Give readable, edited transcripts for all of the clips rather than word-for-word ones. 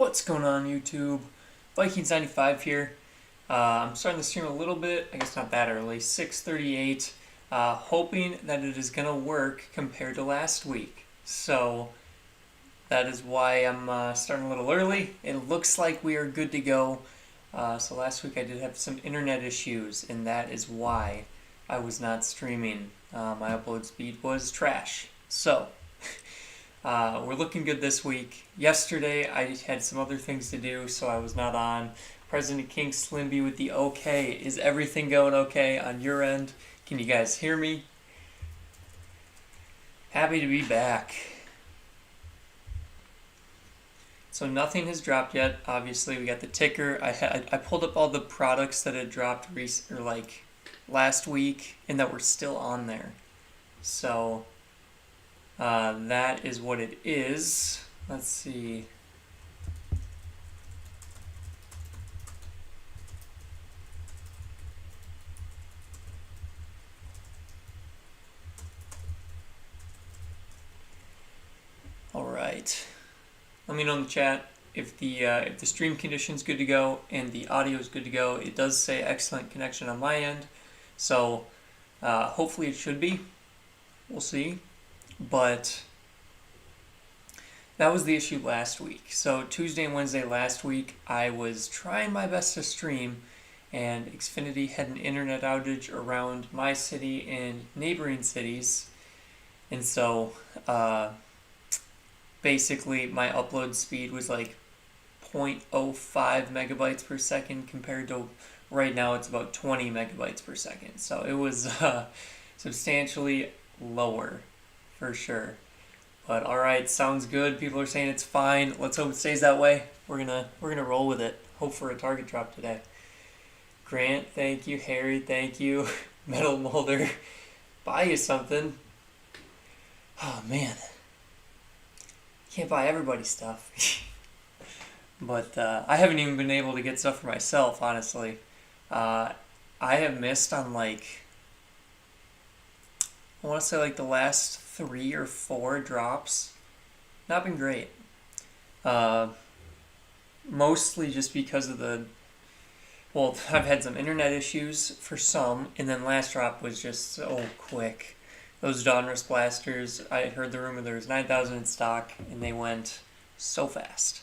What's going on, YouTube? Vikings95 here. I'm starting the stream a little bit, I guess not that early, 6:38, hoping that it is going to work compared to last week. So that is why I'm starting a little early. It looks like we are good to go. So last week I did have some internet issues, and that is why I was not streaming. My upload speed was trash. So we're looking good this week. Yesterday I had some other things to do, so I was not on. President King Slimby with the okay. Is everything going okay on your end? Can you guys hear me? Happy to be back. So nothing has dropped yet. Obviously, we got the ticker. I pulled up all the products that had dropped last week and that were still on there. So that is what it is. Let's see. All right. Let me know in the chat if the stream condition's good to go and the audio is good to go. It does say excellent connection on my end, so hopefully it should be. We'll see. But that was the issue last week. So Tuesday and Wednesday last week, I was trying my best to stream, and Xfinity had an internet outage around my city and neighboring cities, and so basically my upload speed was like 0.05 megabytes per second compared to right now it's about 20 megabytes per second. So it was substantially lower for sure. But all right, sounds good. People are saying it's fine. Let's hope it stays that way. We're gonna roll with it. Hope for a target drop today. Grant, thank you. Harry, thank you. Metal Molder, buy you something. Oh man, can't buy everybody stuff. But I haven't even been able to get stuff for myself, honestly. I have missed on I want to say the last 3 or 4 drops. Not been great. Mostly just because of I've had some internet issues for some, and then last drop was just so quick. Those Donruss blasters, I heard the rumor there was 9,000 in stock, and they went so fast.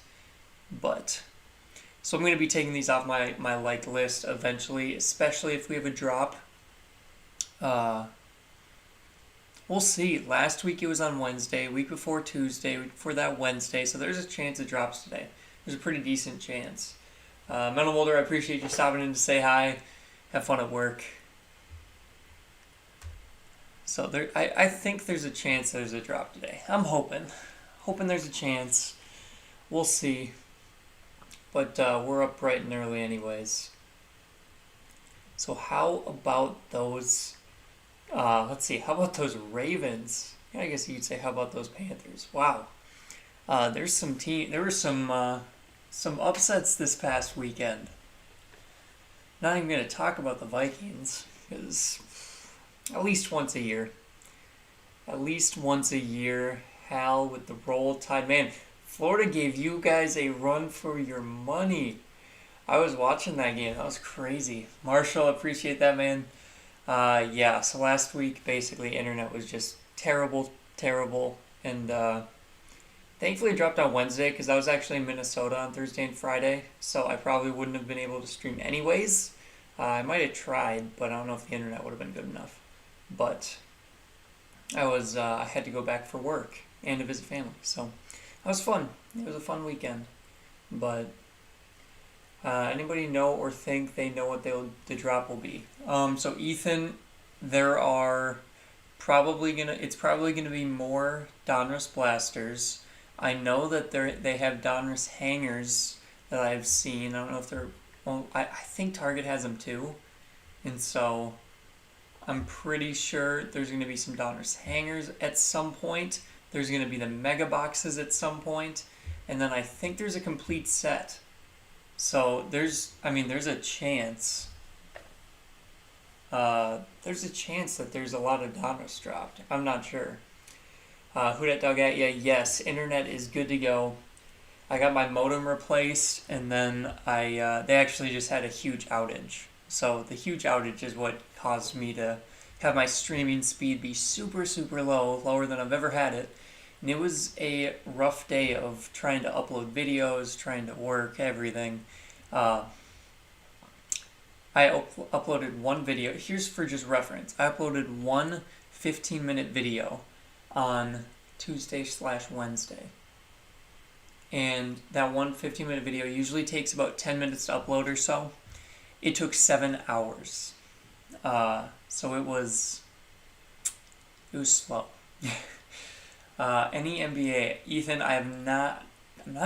So I'm going to be taking these off my list eventually, especially if we have a drop. We'll see. Last week it was on Wednesday, week before Tuesday, week before that Wednesday, so there's a chance it drops today. There's a pretty decent chance. Metal Molder, I appreciate you stopping in to say hi. Have fun at work. So I think there's a chance there's a drop today. I'm hoping there's a chance. We'll see. But we're up bright and early anyways. So how about those, let's see, how about those Ravens? Yeah, I guess you could say, how about those Panthers? Wow. There were some upsets this past weekend. Not even going to talk about the Vikings, because at least once a year, Hal with the Roll Tide. Man, Florida gave you guys a run for your money. I was watching that game. That was crazy. Marshall, appreciate that, man. Yeah, so last week, basically, internet was just terrible. And thankfully it dropped on Wednesday, because I was actually in Minnesota on Thursday and Friday, so I probably wouldn't have been able to stream anyways. I might have tried, but I don't know if the internet would have been good enough. But I had to go back for work and to visit family, so that was fun. It was a fun weekend. But anybody know or think they know what the drop will be? So Ethan, it's probably gonna be more Donruss blasters. I know that they have Donruss hangers that I've seen. I don't know if they're. Well, I think Target has them too, and so I'm pretty sure there's going to be some Donruss hangers at some point. There's going to be the mega boxes at some point, and then I think there's a complete set. So there's a chance. There's a chance that there's a lot of Donruss dropped. I'm not sure. Who dat dog at ya? Yes, internet is good to go. I got my modem replaced, and then they actually just had a huge outage. So the huge outage is what caused me to have my streaming speed be super super low, lower than I've ever had it. And it was a rough day of trying to upload videos, trying to work, everything. Uh, I uploaded one video. Here's for just reference. I uploaded one 15-minute video on Tuesday/Wednesday. And that one 15-minute video usually takes about 10 minutes to upload or so. It took 7 hours. So it was slow. Any NBA, Ethan, I'm not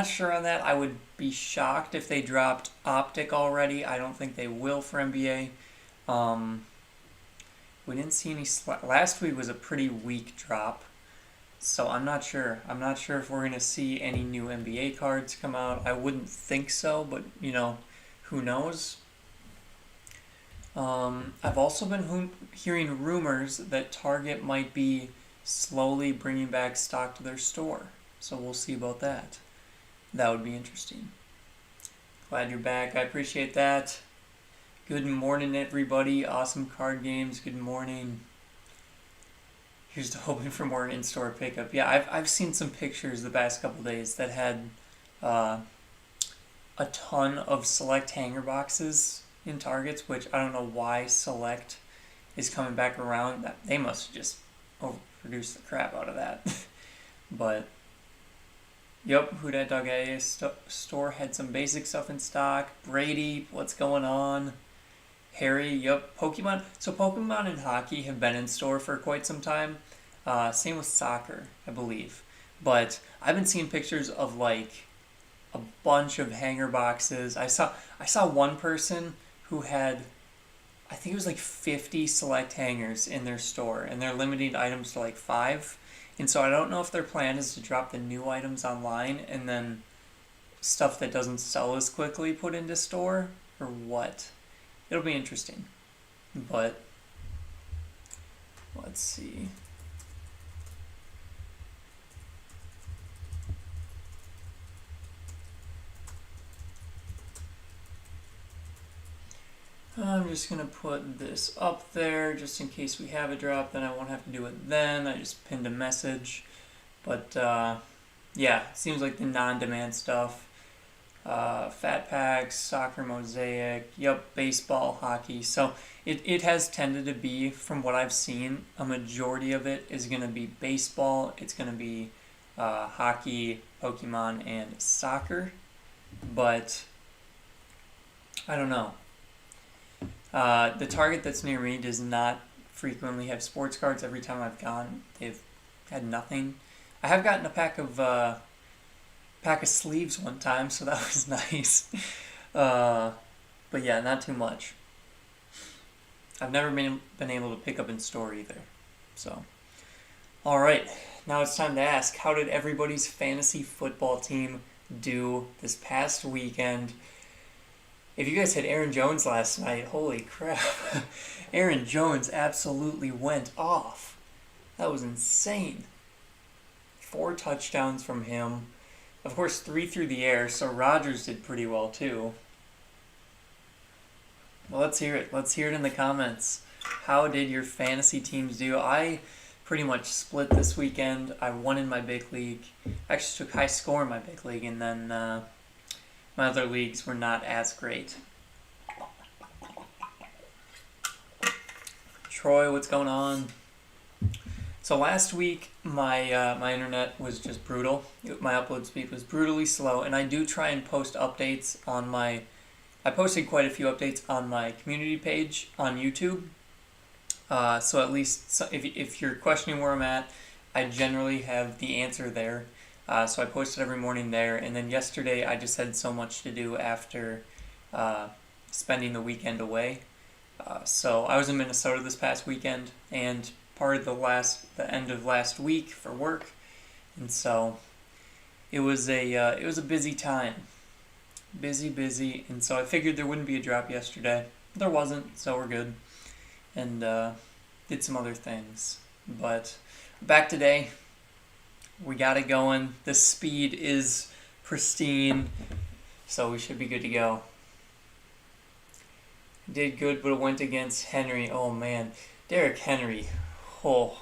sure on that. I would be shocked if they dropped Optic already. I don't think they will for NBA. We didn't see any last week was a pretty weak drop. So I'm not sure. I'm not sure if we're going to see any new NBA cards come out. I wouldn't think so, but who knows? I've also been hearing rumors that Target might be slowly bringing back stock to their store. So we'll see about that. That would be interesting. Glad you're back. I appreciate that. Good morning, everybody. Awesome card games. Good morning. Here's to hoping for more in-store pickup. Yeah, I've seen some pictures the past couple days that had a ton of Select hanger boxes in Targets, which I don't know why Select is coming back around. They must just overproduce the crap out of that. But, yep, Who Dat Dog A store had some basic stuff in stock. Brady, what's going on? Harry, yep. Pokemon. So Pokemon and hockey have been in store for quite some time. Same with soccer, I believe. But I've been seeing pictures of like a bunch of hanger boxes. I saw one person who had, I think it was like 50 Select hangers in their store, and they're limiting items to like 5. And so I don't know if their plan is to drop the new items online and then stuff that doesn't sell as quickly put into store, or what. It'll be interesting. But let's see. I'm just going to put this up there just in case we have a drop, then I won't have to do it then. I just pinned a message. But yeah, seems like the non-demand stuff. Fat Packs, Soccer Mosaic, yep, baseball, hockey. So it has tended to be, from what I've seen, a majority of it is going to be baseball. It's going to be hockey, Pokemon, and soccer. But I don't know. The Target that's near me does not frequently have sports cards. Every time I've gone, they've had nothing. I have gotten a pack of sleeves one time, so that was nice. But yeah, not too much. I've never been able to pick up in store either. So, all right, now it's time to ask, how did everybody's fantasy football team do this past weekend? If you guys had Aaron Jones last night, holy crap. Aaron Jones absolutely went off. That was insane. 4 touchdowns from him. Of course, 3 through the air, so Rodgers did pretty well too. Well, let's hear it. Let's hear it in the comments. How did your fantasy teams do? I pretty much split this weekend. I won in my big league. I actually took high score in my big league, and then my other leagues were not as great. Troy, what's going on? So last week, my internet was just brutal. My upload speed was brutally slow, and I do try and post updates on my... I posted quite a few updates on my community page on YouTube. So at least if you're questioning where I'm at, I generally have the answer there. So I posted every morning there, and then yesterday I just had so much to do after spending the weekend away. So I was in Minnesota this past weekend, and part of the end of last week for work, and so it was a busy time, busy, and so I figured there wouldn't be a drop yesterday. There wasn't, so we're good, and did some other things. But back today, we got it going. The speed is pristine, so we should be good to go. Did good, but it went against Henry. Oh man, Derrick Henry. Oh,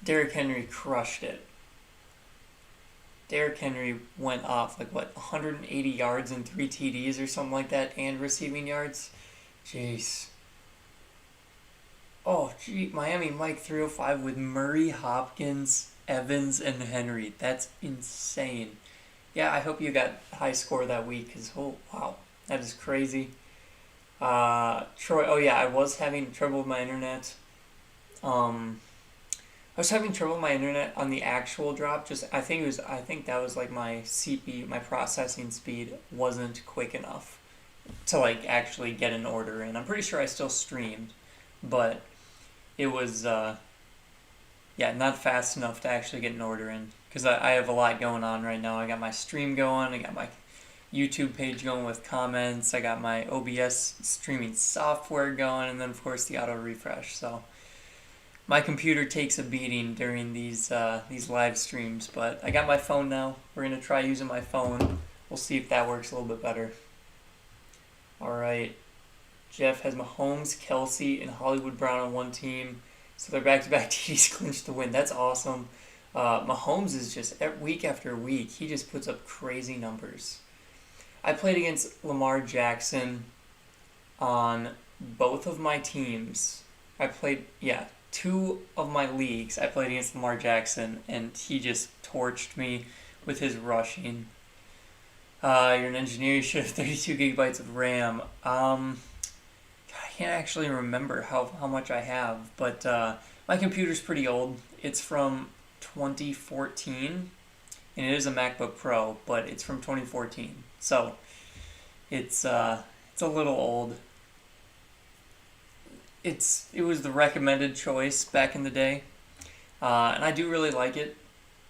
Derrick Henry crushed it. Derrick Henry went off like what 180 yards and 3 TDs or something like that, and receiving yards. Jeez. Oh, gee, Miami Mike 305 with Murray, Hopkins, Evans, and Henry. That's insane. Yeah, I hope you got high score that week, because, oh, wow, that is crazy. Troy, oh yeah, I was having trouble with my internet. I was having trouble with my internet on the actual drop. I think that was like my CPU, my processing speed wasn't quick enough to like actually get an order in. I'm pretty sure I still streamed, but it was not fast enough to actually get an order in, because I have a lot going on right now. I got my stream going, I got my YouTube page going with comments, I got my OBS streaming software going, and then of course the auto refresh. So my computer takes a beating during these live streams, but I got my phone now. We're gonna try using my phone. We'll see if that works a little bit better. All right. Jeff has Mahomes, Kelsey, and Hollywood Brown on one team, so their back-to-back TDs clinched the win. That's awesome. Mahomes is just week after week, he just puts up crazy numbers. I played against Lamar Jackson on both of my teams. Two of my leagues I played against Lamar Jackson, and he just torched me with his rushing. You're an engineer, you should have 32 gigabytes of RAM. I can't actually remember how much I have, but my computer's pretty old. It's from 2014, and it is a MacBook Pro, but it's from 2014. So it's a little old. It was the recommended choice back in the day, and I do really like it,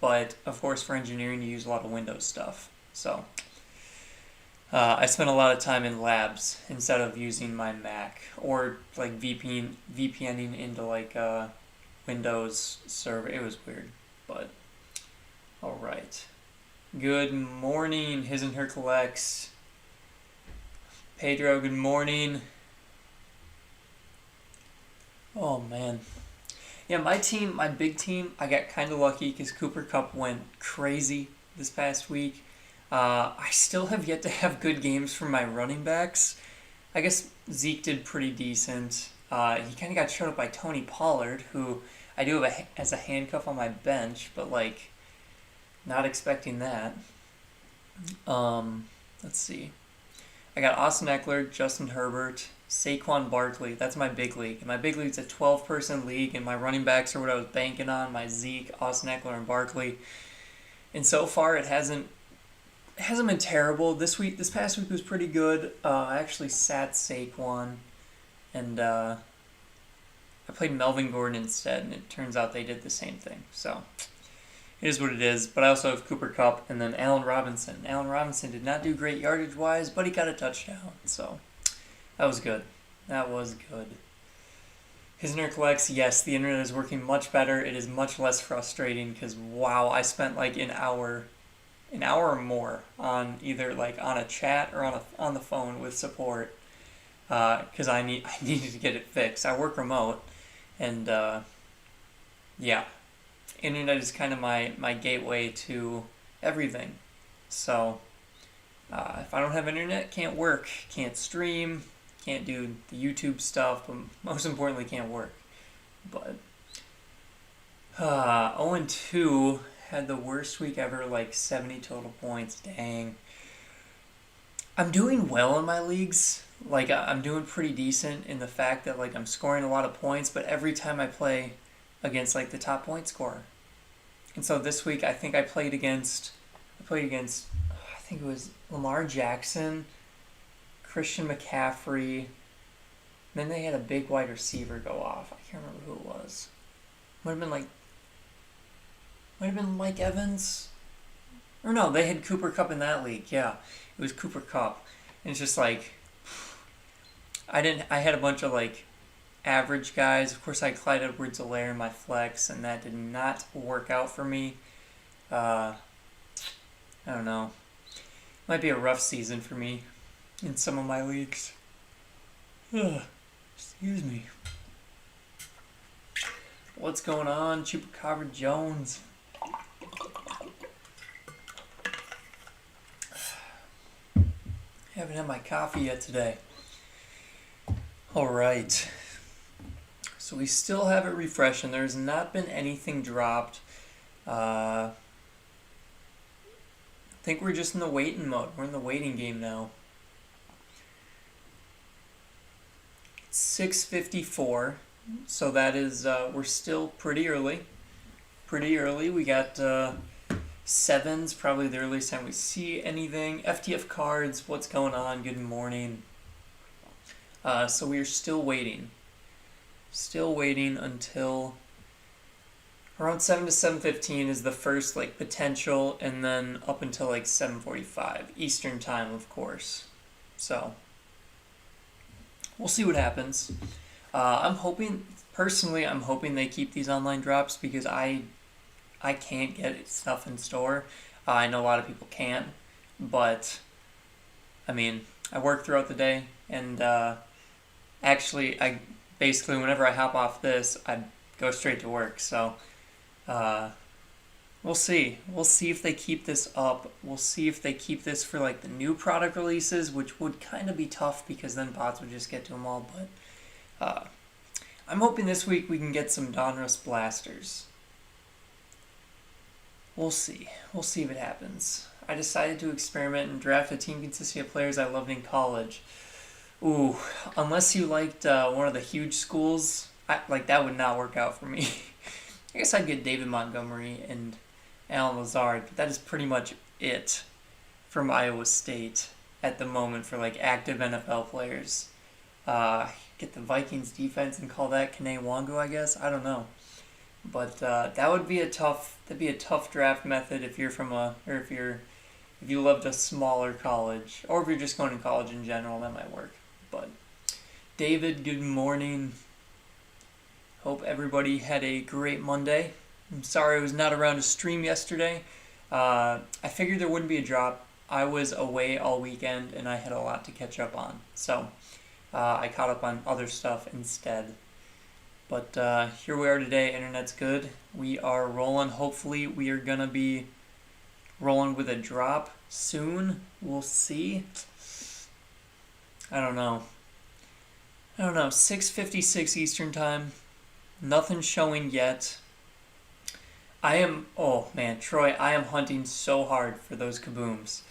but of course for engineering you use a lot of Windows stuff. So I spent a lot of time in labs instead of using my Mac, or like VPNing into like Windows server. It was weird, but all right. Good morning, his and her collects. Pedro, good morning. Oh man. Yeah, my big team, I got kind of lucky because Cooper Kupp went crazy this past week. I still have yet to have good games from my running backs. I guess Zeke did pretty decent. He kind of got shut up by Tony Pollard, who I do have as a handcuff on my bench, but like, not expecting that. Let's see. I got Austin Eckler, Justin Herbert, Saquon Barkley. That's my big league. And my big league's a 12-person league, and my running backs are what I was banking on, my Zeke, Austin Eckler, and Barkley. And so far, it hasn't been terrible. This past week was pretty good. I actually sat Saquon, and I played Melvin Gordon instead, and it turns out they did the same thing. So it is what it is. But I also have Cooper Kupp and then Allen Robinson. Allen Robinson did not do great yardage-wise, but he got a touchdown. So that was good. His internet collects, yes, the internet is working much better. It is much less frustrating because, wow, I spent like an hour or more on either like on a chat or on the phone with support because I needed to get it fixed. I work remote, and internet is kind of my gateway to everything. So if I don't have internet, can't work, can't stream, can't do the YouTube stuff, but most importantly, can't work. But 0-2 had the worst week ever, like 70 total points. Dang. I'm doing well in my leagues. Like, I'm doing pretty decent in the fact that like I'm scoring a lot of points, but every time I play against like the top point scorer. And so this week I think I played against I think it was Lamar Jackson, Christian McCaffrey. Then they had a big wide receiver go off. I can't remember who it was. Might have been Mike Evans. Or no, they had Cooper Kupp in that league. Yeah, it was Cooper Kupp. And it's just like, I had a bunch of like average guys. Of course, I had Clyde Edwards-Helaire in my flex, and that did not work out for me. I don't know. Might be a rough season for me in some of my leagues. Ugh, excuse me. What's going on, Chupacabra Jones? Haven't had my coffee yet today. Alright. So we still have it refreshing. There's not been anything dropped. I think we're just in the waiting mode. We're in the waiting game now. It's 6:54. So that is, we're still pretty early. We got sevens, probably the earliest time we see anything. FTF cards, what's going on? Good morning. So we are still waiting. Still waiting until around 7 to 7:15 is the first potential, and then up until 7:45 Eastern time, of course. So we'll see what happens. I'm hoping they keep these online drops because I can't get stuff in store. I know a lot of people can, but I mean, I work throughout the day, and actually, I basically whenever I hop off this, I go straight to work. So we'll see. We'll see if they keep this up. We'll see if they keep this for the new product releases, which would kind of be tough because then bots would just get to them all. But I'm hoping this week we can get some Donruss blasters. We'll see. We'll see if it happens. I decided to experiment and draft a team consisting of players I loved in college. Ooh, unless you liked one of the huge schools, that would not work out for me. I guess I'd get David Montgomery and Alan Lazard, but that is pretty much it from Iowa State at the moment for active NFL players. Get the Vikings defense and call that Kene Wangu, I guess. I don't know. But that would be a tough draft method if you're if you loved a smaller college, or if you're just going to college in general, that might work. But David, good morning. Hope everybody had a great Monday. I'm sorry I was not around to stream yesterday. I figured there wouldn't be a drop. I was away all weekend and I had a lot to catch up on. So I caught up on other stuff instead. But here we are today. Internet's good. We are rolling. Hopefully we are going to be rolling with a drop soon. We'll see. I don't know. 6:56 Eastern time. Nothing showing yet. Troy, I am hunting so hard for those kabooms.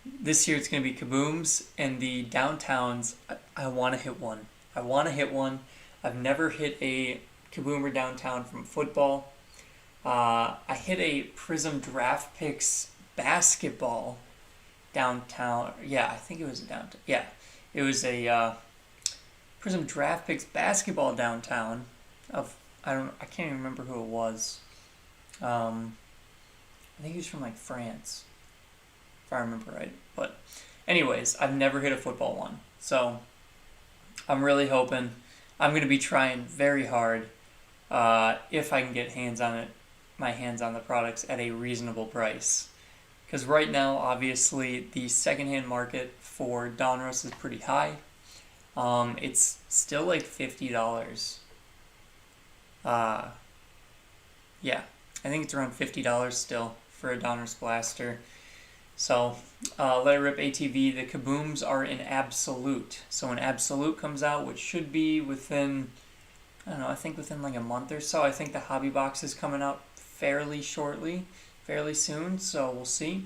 This year it's going to be kabooms, and the downtowns, I want to hit one. I've never hit a kaboomer downtown from football. I hit a Prism Draft Picks basketball downtown. Yeah, I think it was a downtown. Yeah, it was a Prism Draft Picks basketball downtown. I can't even remember who it was. I think he was from France, if I remember right. But anyways, I've never hit a football one, so I'm really hoping. I'm going to be trying very hard if I can get my hands on the products at a reasonable price. Because right now, obviously, the secondhand market for Donruss is pretty high. It's still $50. Yeah, I think it's around $50 still for a Donruss blaster. So, let it rip ATV. The kabooms are in Absolute. So when Absolute comes out, which should be within, I think within a month or so. I think the hobby box is coming out fairly soon. So we'll see.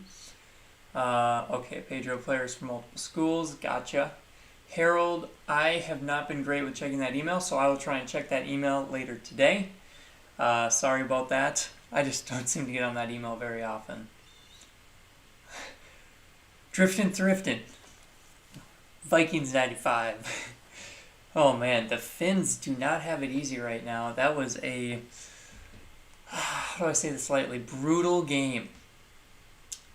Okay, Pedro players from multiple schools. Gotcha. Harold, I have not been great with checking that email, so I will try and check that email later today. Sorry about that. I just don't seem to get on that email very often. Driftin' Thriftin'. Vikings 95. Oh man, the Finns do not have it easy right now. That was a, how do I say this lightly, brutal game.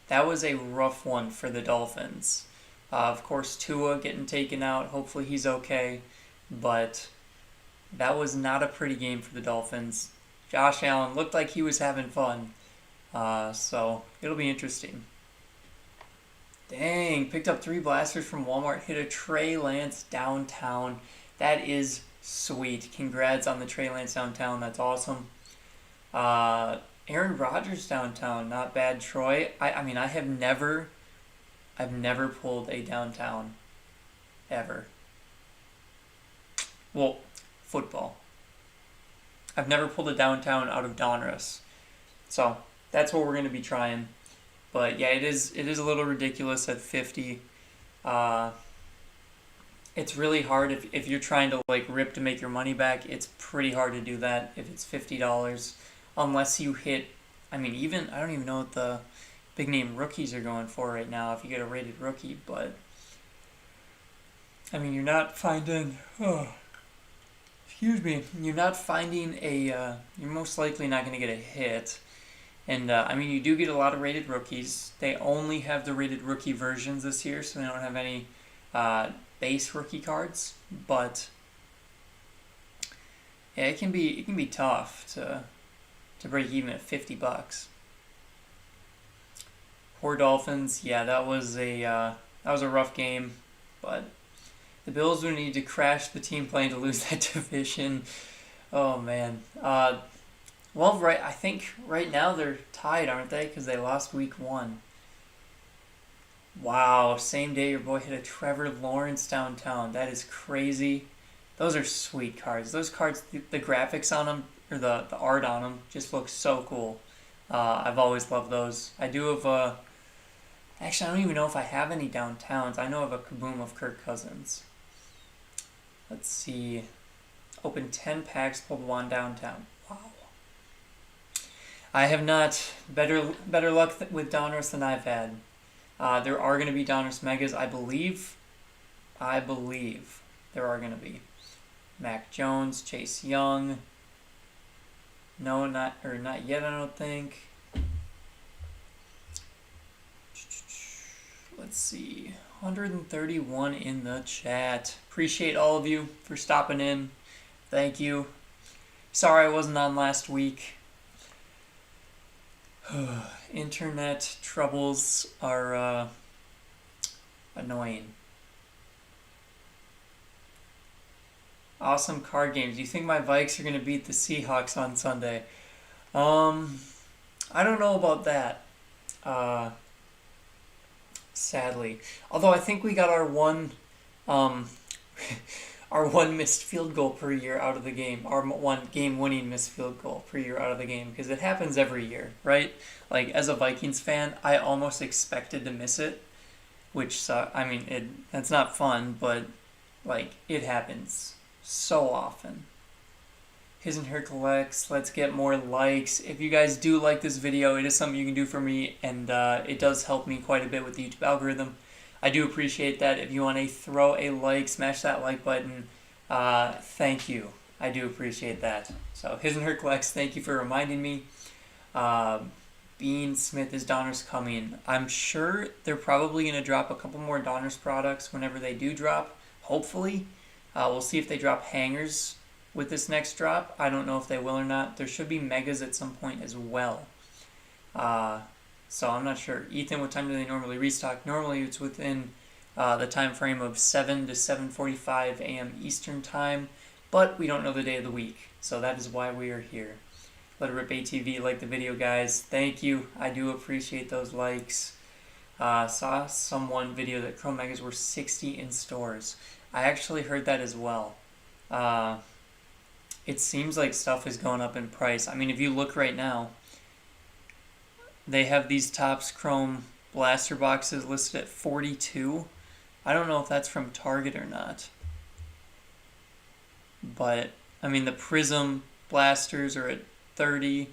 That was a rough one for the Dolphins. Of course, Tua getting taken out. Hopefully he's okay. But that was not a pretty game for the Dolphins. Josh Allen looked like he was having fun. So it'll be interesting. Dang, picked up 3 blasters from Walmart, hit a Trey Lance downtown. That is sweet. Congrats on the Trey Lance downtown. That's awesome. Aaron Rodgers downtown, not bad. Troy, I mean, I've never pulled a downtown, ever. Well, football. I've never pulled a downtown out of Donruss. So, that's what we're going to be trying. But yeah, it is a little ridiculous at 50. It's really hard if you're trying to like rip to make your money back. It's pretty hard to do that if it's $50 unless you hit. I mean, even I don't even know what the big name rookies are going for right now if you get a rated rookie, but I mean, you're not finding. Oh, excuse me. You're not finding a. You're most likely not going to get a hit. And, I mean, you do get a lot of rated rookies. They only have the rated rookie versions this year, so they don't have any base rookie cards. But, yeah, it can be tough to break even at $50. Poor Dolphins. Yeah, that was a rough game. But the Bills would need to crash the team playing to lose that division. Oh, man. Well, I think right now they're tied, aren't they? Because they lost week 1. Wow, same day your boy hit a Trevor Lawrence downtown. That is crazy. Those are sweet cards. Those cards, the graphics on them, or the art on them, just look so cool. I've always loved those. I do have actually, I don't even know if I have any downtowns. I know of a Kaboom of Kirk Cousins. Let's see. Opened 10 packs, pulled 1 downtown. Wow. I have not. Better luck with Donruss than I've had. There are going to be Donruss Megas, I believe. There are going to be. Mac Jones, Chase Young. No, not yet, I don't think. Let's see. 131 in the chat. Appreciate all of you for stopping in. Thank you. Sorry I wasn't on last week. Internet troubles are annoying. Awesome card games. Do you think my Vikes are going to beat the Seahawks on Sunday? I don't know about that. Sadly. Although I think we got our one our one missed field goal per year out of the game, our one game-winning missed field goal per year out of the game, because it happens every year, right? Like, as a Vikings fan, I almost expected to miss it, which, I mean, that's not fun, but, like, it happens so often. His and Her collects, let's get more likes. If you guys do like this video, it is something you can do for me, and it does help me quite a bit with the YouTube algorithm. I do appreciate that. If you want to throw a like, smash that like button. Thank you. I do appreciate that. So, His and Her collects, thank you for reminding me. Bean Smith, is Donruss coming? I'm sure they're probably going to drop a couple more Donruss products whenever they do drop. Hopefully. We'll see if they drop hangers with this next drop. I don't know if they will or not. There should be megas at some point as well. So I'm not sure. Ethan, what time do they normally restock? Normally it's within the time frame of 7 to 7:45 a.m. Eastern time, but we don't know the day of the week. So that is why we are here. Let it rip ATV, like the video, guys. Thank you. I do appreciate those likes. Saw someone video that Chrome Megas were 60 in stores. I actually heard that as well. It seems like stuff is going up in price. I mean, if you look right now, they have these Topps Chrome blaster boxes listed at 42. I don't know if that's from Target or not. But, I mean, the Prism blasters are at 30.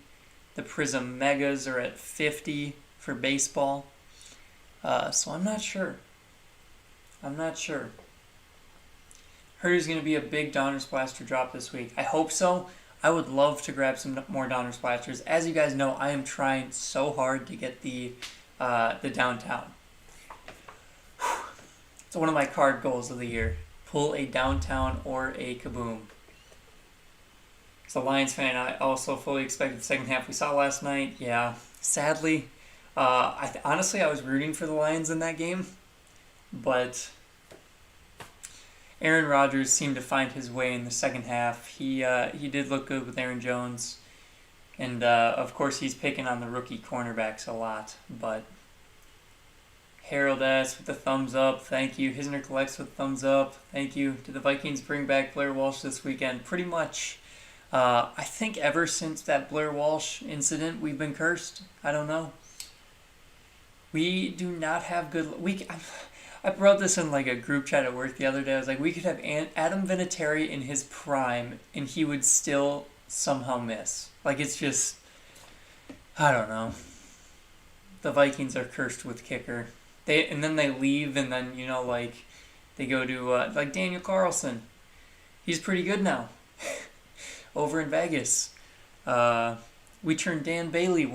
The Prism Megas are at 50 for baseball. So I'm not sure. Heard there's going to be a big Donruss blaster drop this week. I hope so. I would love to grab some more Donruss blasters. As you guys know, I am trying so hard to get the downtown. It's one of my card goals of the year. Pull a downtown or a Kaboom. As a Lions fan, I also fully expected the second half we saw last night. Yeah, sadly, Honestly, I was rooting for the Lions in that game, but Aaron Rodgers seemed to find his way in the second half. He did look good with Aaron Jones, and of course he's picking on the rookie cornerbacks a lot. But Harold S. with the thumbs up, thank you. Hisner collects with thumbs up, thank you. Did the Vikings bring back Blair Walsh this weekend? Pretty much. I think ever since that Blair Walsh incident, we've been cursed. I don't know. We do not have good. I wrote this in like a group chat at work the other day. I was like, we could have Adam Vinatieri in his prime, and he would still somehow miss. Like, it's just, I don't know. The Vikings are cursed with kicker. Then they leave, and then like they go to like Daniel Carlson. He's pretty good now. Over in Vegas, we turned Dan Bailey,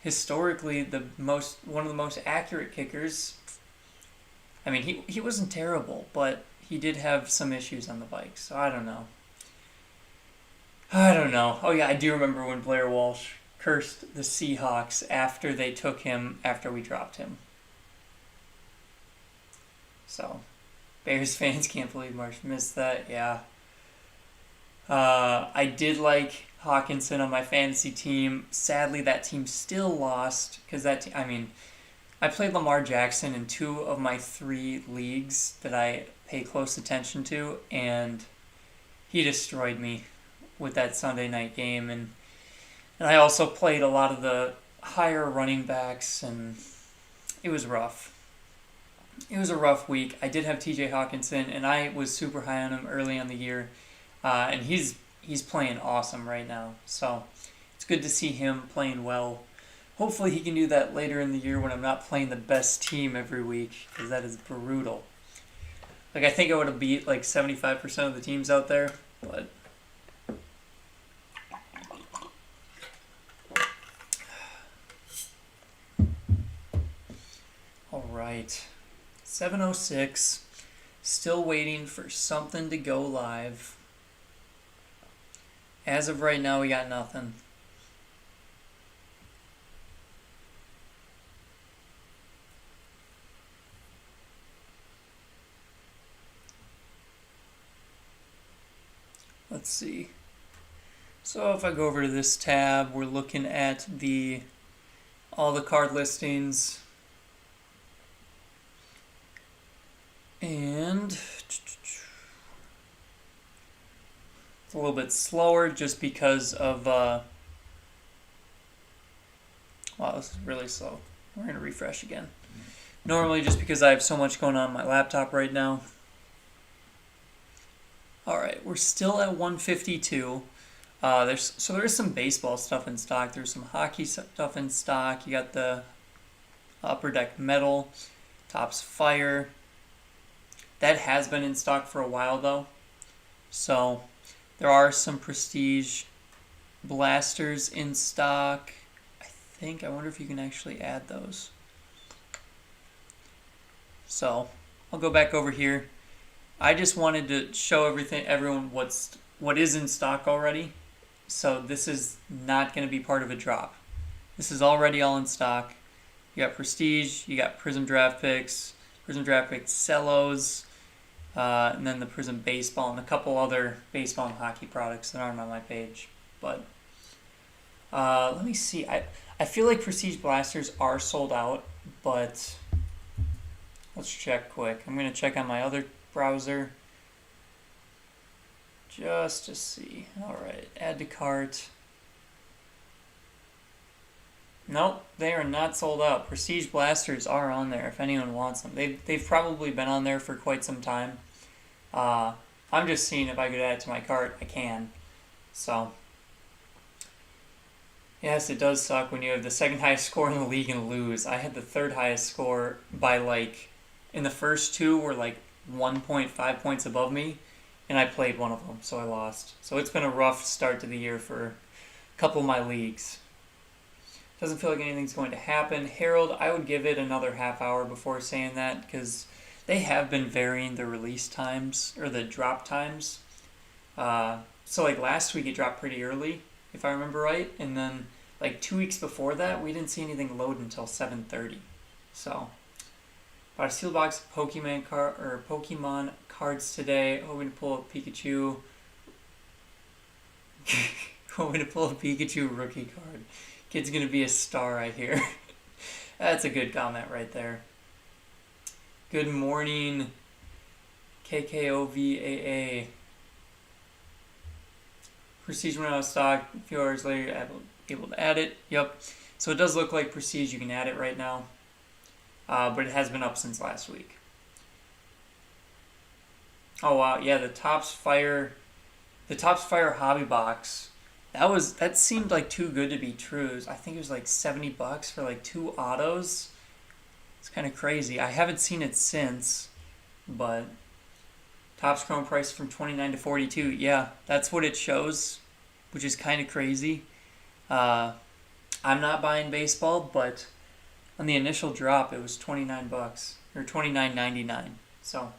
historically one of the most accurate kickers. I mean, he wasn't terrible, but he did have some issues on the bike, so I don't know. Oh yeah, I do remember when Blair Walsh cursed the Seahawks after they took him after we dropped him. So, Bears fans can't believe Marsh missed that, yeah. I did like Hawkinson on my fantasy team. Sadly, that team still lost because I played Lamar Jackson in 2 of my 3 leagues that I pay close attention to, and he destroyed me with that Sunday night game. And I also played a lot of the higher running backs, and it was rough. It was a rough week. I did have TJ Hawkinson, and I was super high on him early on the year. And he's playing awesome right now. So it's good to see him playing well. Hopefully he can do that later in the year when I'm not playing the best team every week, because that is brutal. Like, I think I would have beat like 75% of the teams out there, but all right. 7:06. Still waiting for something to go live. As of right now, we got nothing. Let's see. So if I go over to this tab, we're looking at all the card listings. And it's a little bit slower just because of, wow, this is really slow. We're going to refresh again. Normally just because I have so much going on my laptop right now. Alright, we're still at 152. There's some baseball stuff in stock. There's some hockey stuff in stock. You got the Upper Deck Metal, Topps Fire. That has been in stock for a while though. So there are some Prestige blasters in stock. I wonder if you can actually add those. So I'll go back over here. I just wanted to show everyone what is in stock already. So this is not going to be part of a drop. This is already all in stock. You got Prestige, you got Prism Draft Picks Cellos, and then the Prism Baseball, and a couple other baseball and hockey products that aren't on my page. But let me see. I feel like Prestige Blasters are sold out, but let's check quick. I'm going to check on my other browser just to see. Alright, add to cart. Nope, they are not sold out. Prestige Blasters are on there if anyone wants them. They've probably been on there for quite some time. I'm just seeing if I could add it to my cart. I can. So, yes, it does suck when you have the second highest score in the league and lose. I had the third highest score by in the first 2 were 1.5 points above me, and I played one of them, so I lost. So it's been a rough start to the year for a couple of my leagues. Doesn't feel like anything's going to happen. Harold, I would give it another half hour before saying that, because they have been varying the release times, or the drop times. So last week it dropped pretty early, if I remember right, and then like 2 weeks before that, we didn't see anything load until 7:30. So, bought a sealed box of Pokemon cards today. Hoping to pull a Pikachu. Hoping to pull a Pikachu rookie card. Kid's gonna be a star, I hear. That's a good comment right there. Good morning, KKOVAA. Prestige went out of stock. A few hours later, able to add it. Yep. So it does look like Prestige. You can add it right now. But it has been up since last week. Oh wow, yeah, the Topps Fire hobby box. That seemed like too good to be true. I think it was like $70 for like 2 autos. It's kind of crazy. I haven't seen it since, but Topps Chrome price from 29 to 42. Yeah, that's what it shows, which is kind of crazy. I'm not buying baseball, but on the initial drop, it was $29 or $29.99. So,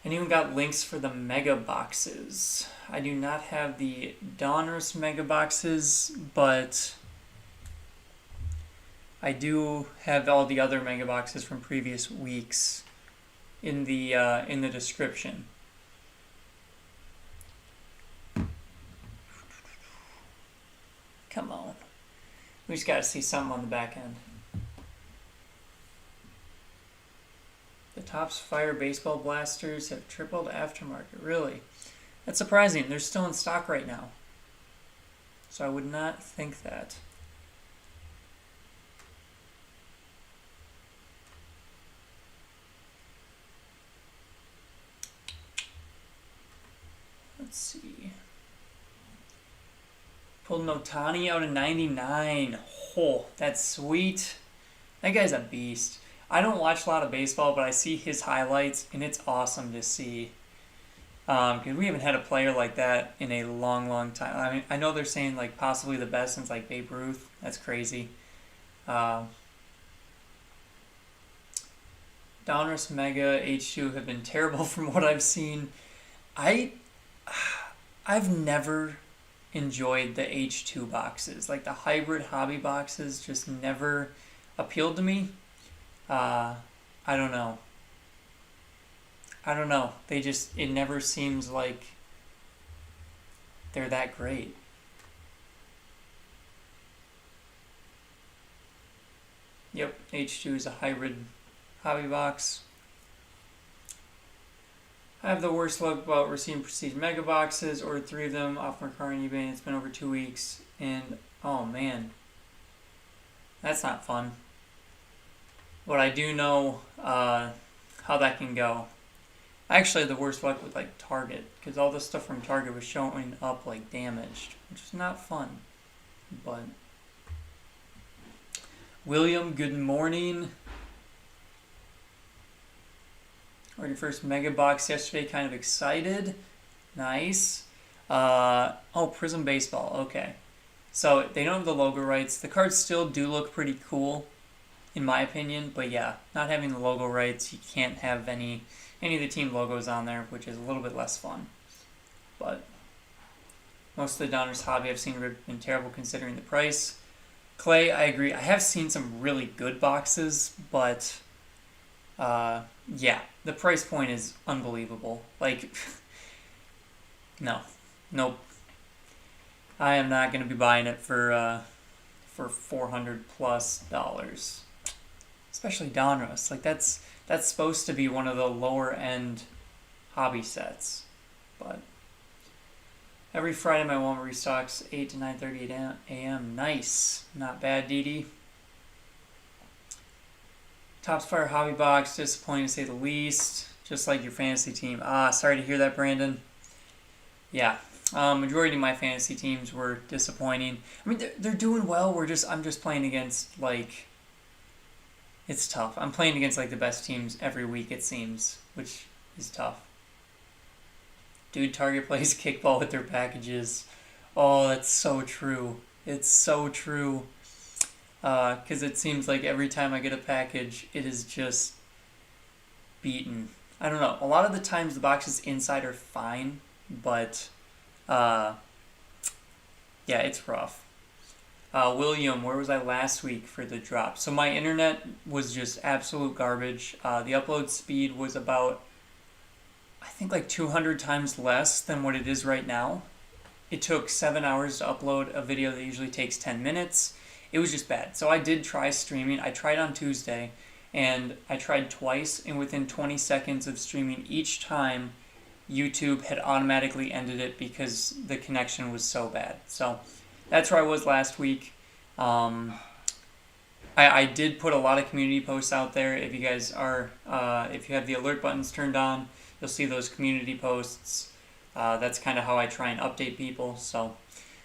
anyone got links for the mega boxes? I do not have the Donruss mega boxes, but I do have all the other mega boxes from previous weeks in the description. Come on. We just got to see something on the back end. The Topps Fire baseball blasters have tripled aftermarket. Really? That's surprising. They're still in stock right now. So I would not think that. Let's see. Pulled Notani out of 99. Oh, that's sweet. That guy's a beast. I don't watch a lot of baseball, but I see his highlights, and it's awesome to see. Because we haven't had a player like that in a long, long time. I mean, I know they're saying like possibly the best since like Babe Ruth. That's crazy. Donruss Mega H2 have been terrible from what I've seen. I've never enjoyed the H2 boxes. Like the hybrid hobby boxes just never appealed to me. I don't know. It never seems like they're that great. Yep, H2 is a hybrid hobby box. I have the worst luck about receiving Prestige Mega Boxes. Ordered 3 of them off my car on eBay, and it's been over 2 weeks. And, oh man, that's not fun. But I do know how that can go. I actually had the worst luck with like Target, because all the stuff from Target was showing up like damaged, which is not fun. But William, good morning. Ordered your first mega box yesterday, kind of excited. Nice. Prism Baseball, okay. So they don't have the logo rights. The cards still do look pretty cool, in my opinion, but yeah, not having the logo rights, you can't have any of the team logos on there, which is a little bit less fun. But most of the Donruss hobby I've seen have been terrible considering the price. Clay, I agree. I have seen some really good boxes, but yeah, the price point is unbelievable. Like, nope. I am not going to be buying it for $400+. Especially Donruss. Like that's supposed to be one of the lower end hobby sets. But every Friday my Walmart restocks 8 to 9:30 a.m. Nice. Not bad, Dee. Topps Fire hobby box, disappointing to say the least. Just like your fantasy team. Sorry to hear that, Brandon. Yeah. Majority of my fantasy teams were disappointing. I mean, they're doing well. I'm just playing against like. It's tough. I'm playing against like the best teams every week, it seems, which is tough. Dude, Target plays kickball with their packages. Oh, that's so true. It's so true. Because it seems like every time I get a package, it is just beaten. I don't know. A lot of the times the boxes inside are fine, but yeah, it's rough. William, where was I last week for the drop? So my internet was just absolute garbage. The upload speed was about, I think, like 200 times less than what it is right now. It took 7 hours to upload a video that usually takes 10 minutes. It was just bad. So I did try streaming. I tried on Tuesday, and I tried twice, and within 20 seconds of streaming each time, YouTube had automatically ended it because the connection was so bad. So that's where I was last week. I did put a lot of community posts out there. If you guys are, if you have the alert buttons turned on, you'll see those community posts. That's kind of how I try and update people. So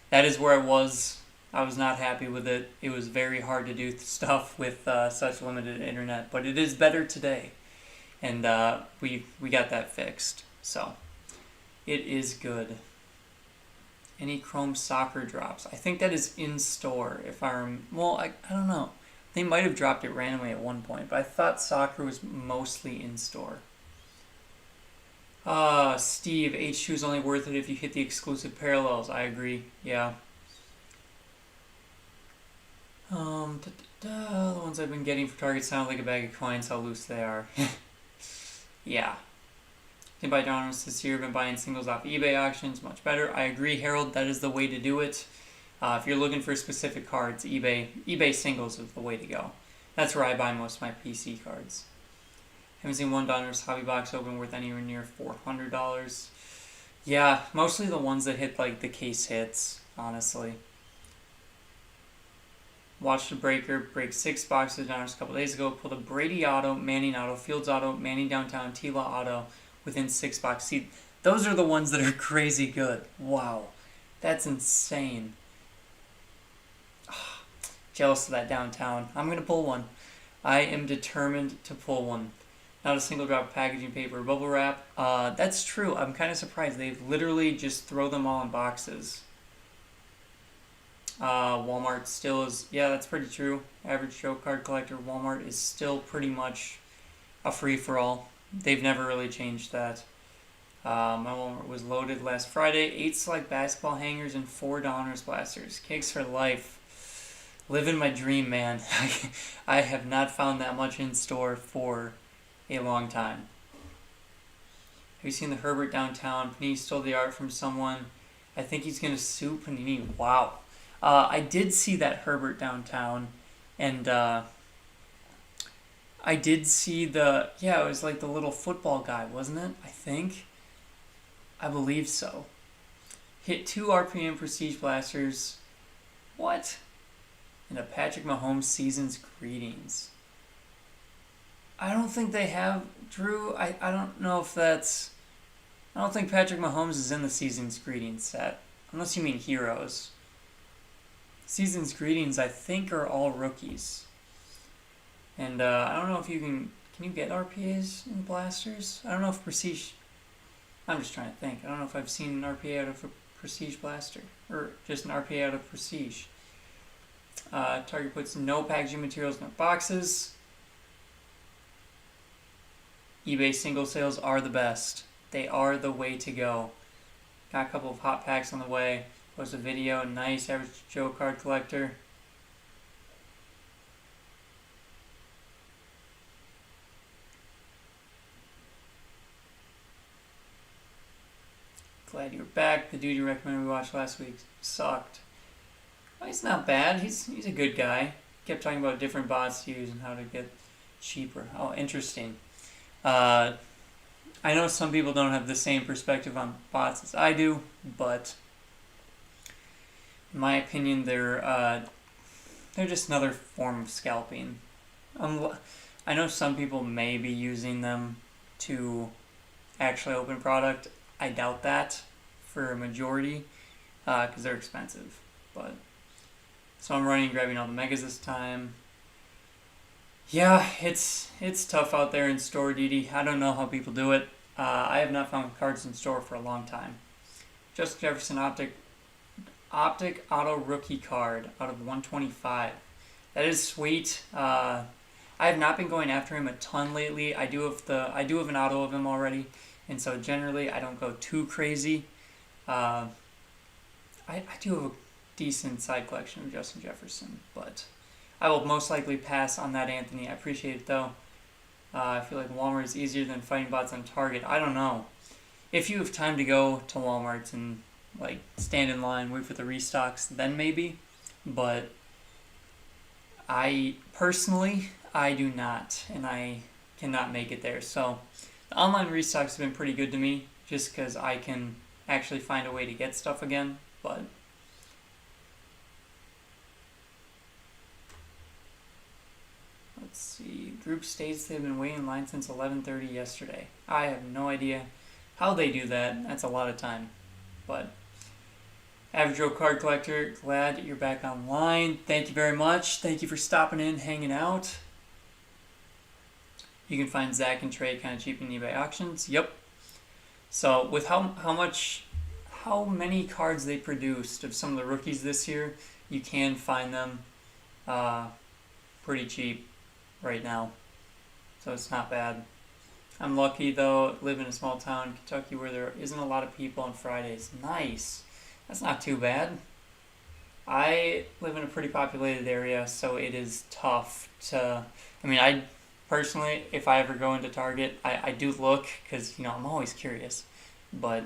that is where I was. I was not happy with it. It was very hard to do stuff with such limited internet, but it is better today, and we got that fixed. So it is good. Any Chrome soccer drops? I think that is in store. If I don't know. They might have dropped it randomly at one point, but I thought soccer was mostly in store. Steve, H2 is only worth it if you hit the exclusive parallels. I agree. Yeah. The ones I've been getting for Target sound like a bag of coins. How loose they are. Yeah. Can buy downloads this year. Been buying singles off eBay auctions. Much better. I agree, Harold. That is the way to do it. If you're looking for specific cards, eBay singles is the way to go. That's where I buy most of my PC cards. Haven't seen $1 hobby box open worth anywhere near $400. Yeah, mostly the ones that hit like the case hits, honestly. Watched a breaker break 6 boxes down a couple days ago. Pulled a Brady auto, Manning auto, Fields auto, Manning downtown, T-Law auto within 6 boxes. See, those are the ones that are crazy good. Wow, that's insane. Jealous of that downtown. I'm going to pull one. I am determined to pull one. Not a single drop of packaging paper or bubble wrap. That's true. I'm kind of surprised. They literally just throw them all in boxes. Walmart still is... Yeah, that's pretty true. Average Joe card collector. Walmart is still pretty much a free-for-all. They've never really changed that. My Walmart was loaded last Friday. 8 select basketball hangers and 4 Donners blasters. Cakes for life. Living my dream, man. I have not found that much in store for a long time. Have you seen the Herbert downtown? Panini stole the art from someone. I think he's going to sue Panini. Wow. I did see that Herbert downtown, and I did see it was like the little football guy, wasn't it? I believe so. Hit 2 RPM Prestige Blasters. What? And a Patrick Mahomes season's greetings. I don't think they have, Drew. I don't know if that's... I don't think Patrick Mahomes is in the season's greetings set. Unless you mean heroes. Season's greetings, I think, are all rookies. And I don't know if you can you get RPAs in blasters? I don't know if Prestige... I'm just trying to think. I don't know if I've seen an RPA out of a Prestige blaster. Or just an RPA out of Prestige. Target puts no packaging materials in their boxes. eBay single sales are the best. They are the way to go. Got a couple of hot packs on the way. Post a video. Nice. Average Joe card collector. Glad you're back. The dude you recommended we watched last week sucked. Well, he's not bad. He's a good guy. Kept talking about different bots to use and how to get cheaper. Oh, interesting. I know some people don't have the same perspective on bots as I do, but in my opinion, they're just another form of scalping. I know some people may be using them to actually open product. I doubt that for a majority because they're expensive. But so I'm running and grabbing all the megas this time. Yeah, it's tough out there in store, Didi. I don't know how people do it. I have not found cards in store for a long time. Justin Jefferson Optic Auto Rookie card out of 125. That is sweet. I have not been going after him a ton lately. I do have an auto of him already, and so generally I don't go too crazy. I do have decent side collection of Justin Jefferson, but I will most likely pass on that, Anthony. I appreciate it, though. I feel like Walmart is easier than fighting bots on Target. I don't know. If you have time to go to Walmart and like stand in line, wait for the restocks, then maybe. But I personally, I do not, and I cannot make it there. So the online restocks have been pretty good to me, just because I can actually find a way to get stuff again. But let's see, group states they've been waiting in line since 11:30 yesterday. I have no idea how they do that. That's a lot of time. But Average Joe Card Collector, glad you're back online. Thank you very much. Thank you for stopping in, hanging out. You can find Zach and Trey kind of cheap in eBay auctions. Yep. So with how many cards they produced of some of the rookies this year, you can find them pretty cheap right now. So it's not bad. I'm lucky though, live in a small town in Kentucky where there isn't a lot of people on Fridays. Nice. That's not too bad. I live in a pretty populated area, so it is tough to... I personally, if I ever go into Target, I do look, because, I'm always curious. But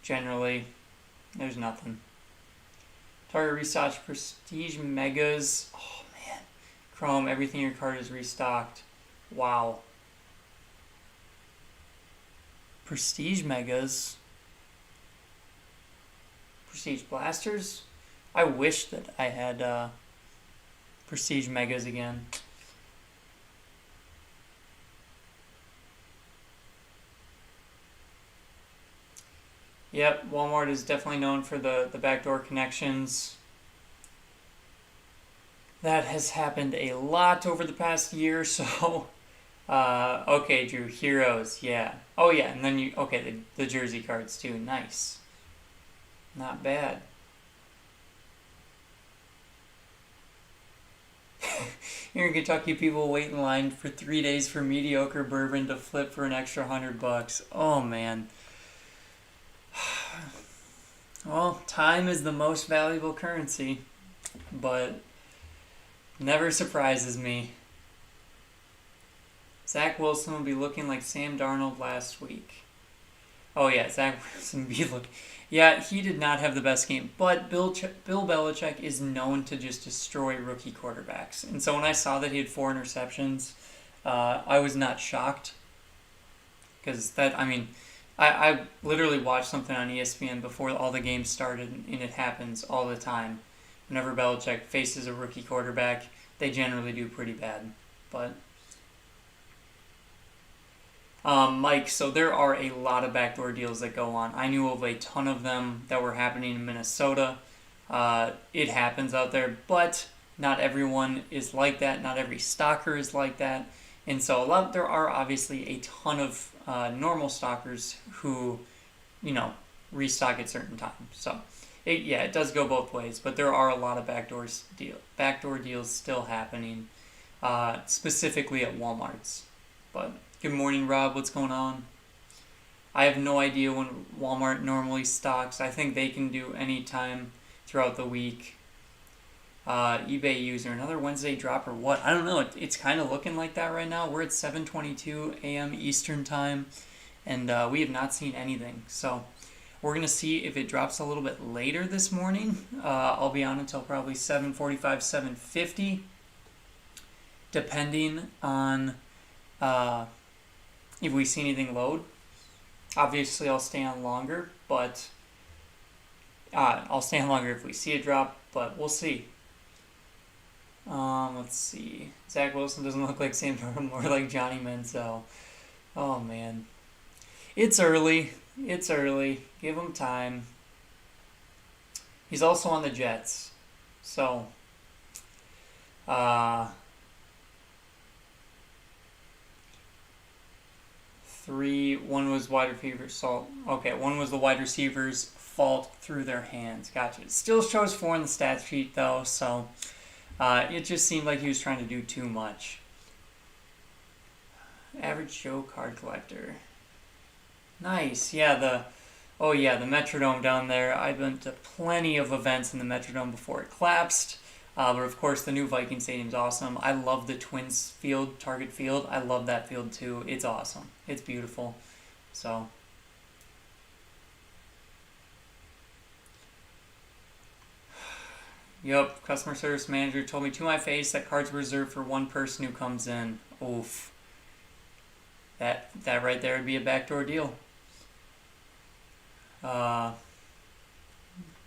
generally, there's nothing. Target restocked Prestige Megas. Oh, man. Chrome, everything in your card is restocked. Wow. Prestige Megas... Prestige Blasters? I wish that I had Prestige Megas again. Yep, Walmart is definitely known for the backdoor connections. That has happened a lot over the past year, so... okay, Drew, Heroes, yeah. Oh yeah, and then the jersey cards too, nice. Not bad. Here in Kentucky, people wait in line for 3 days for mediocre bourbon to flip for an extra $100. Oh, man. Well, time is the most valuable currency, but never surprises me. Zach Wilson will be looking like Sam Darnold last week. Oh, yeah, Zach Wilson will be looking... Yeah, he did not have the best game, but Bill Belichick is known to just destroy rookie quarterbacks. And so when I saw that he had 4 interceptions, I was not shocked. Because I literally watched something on ESPN before all the games started, and it happens all the time. Whenever Belichick faces a rookie quarterback, they generally do pretty bad. But... Mike, so there are a lot of backdoor deals that go on. I knew of a ton of them that were happening in Minnesota. It happens out there, but not everyone is like that. Not every stocker is like that. And so there are obviously a ton of normal stockers who, restock at certain times. So, it does go both ways, but there are a lot of backdoor deals still happening, specifically at Walmart's. But... Good morning, Rob. What's going on? I have no idea when Walmart normally stocks. I think they can do any time throughout the week. eBay user, another Wednesday drop or what? I don't know. It's kind of looking like that right now. We're at 7:22 a.m. Eastern time, and we have not seen anything. So we're going to see if it drops a little bit later this morning. I'll be on until probably 7:45, 7:50, depending on... if we see anything load. Obviously, I'll stay on longer, but I'll stay on longer if we see a drop, but we'll see. Let's see. Zach Wilson doesn't look like Sam Darnold, more like Johnny Manziel. Oh, man. It's early. Give him time. He's also on the Jets. So, one was wide receivers' fault. Okay, one was the wide receivers' fault through their hands. Gotcha. It still shows 4 in the stat sheet, though, so it just seemed like he was trying to do too much. Average Joe Card Collector. Nice. Yeah, Oh yeah, the Metrodome down there. I've been to plenty of events in the Metrodome before it collapsed. But of course, the new Viking Stadium's awesome. I love the Twins field, Target Field. I love that field too. It's awesome. It's beautiful. So, yep. Customer service manager told me to my face that cards were reserved for one person who comes in. Oof. That right there would be a backdoor deal. Uh,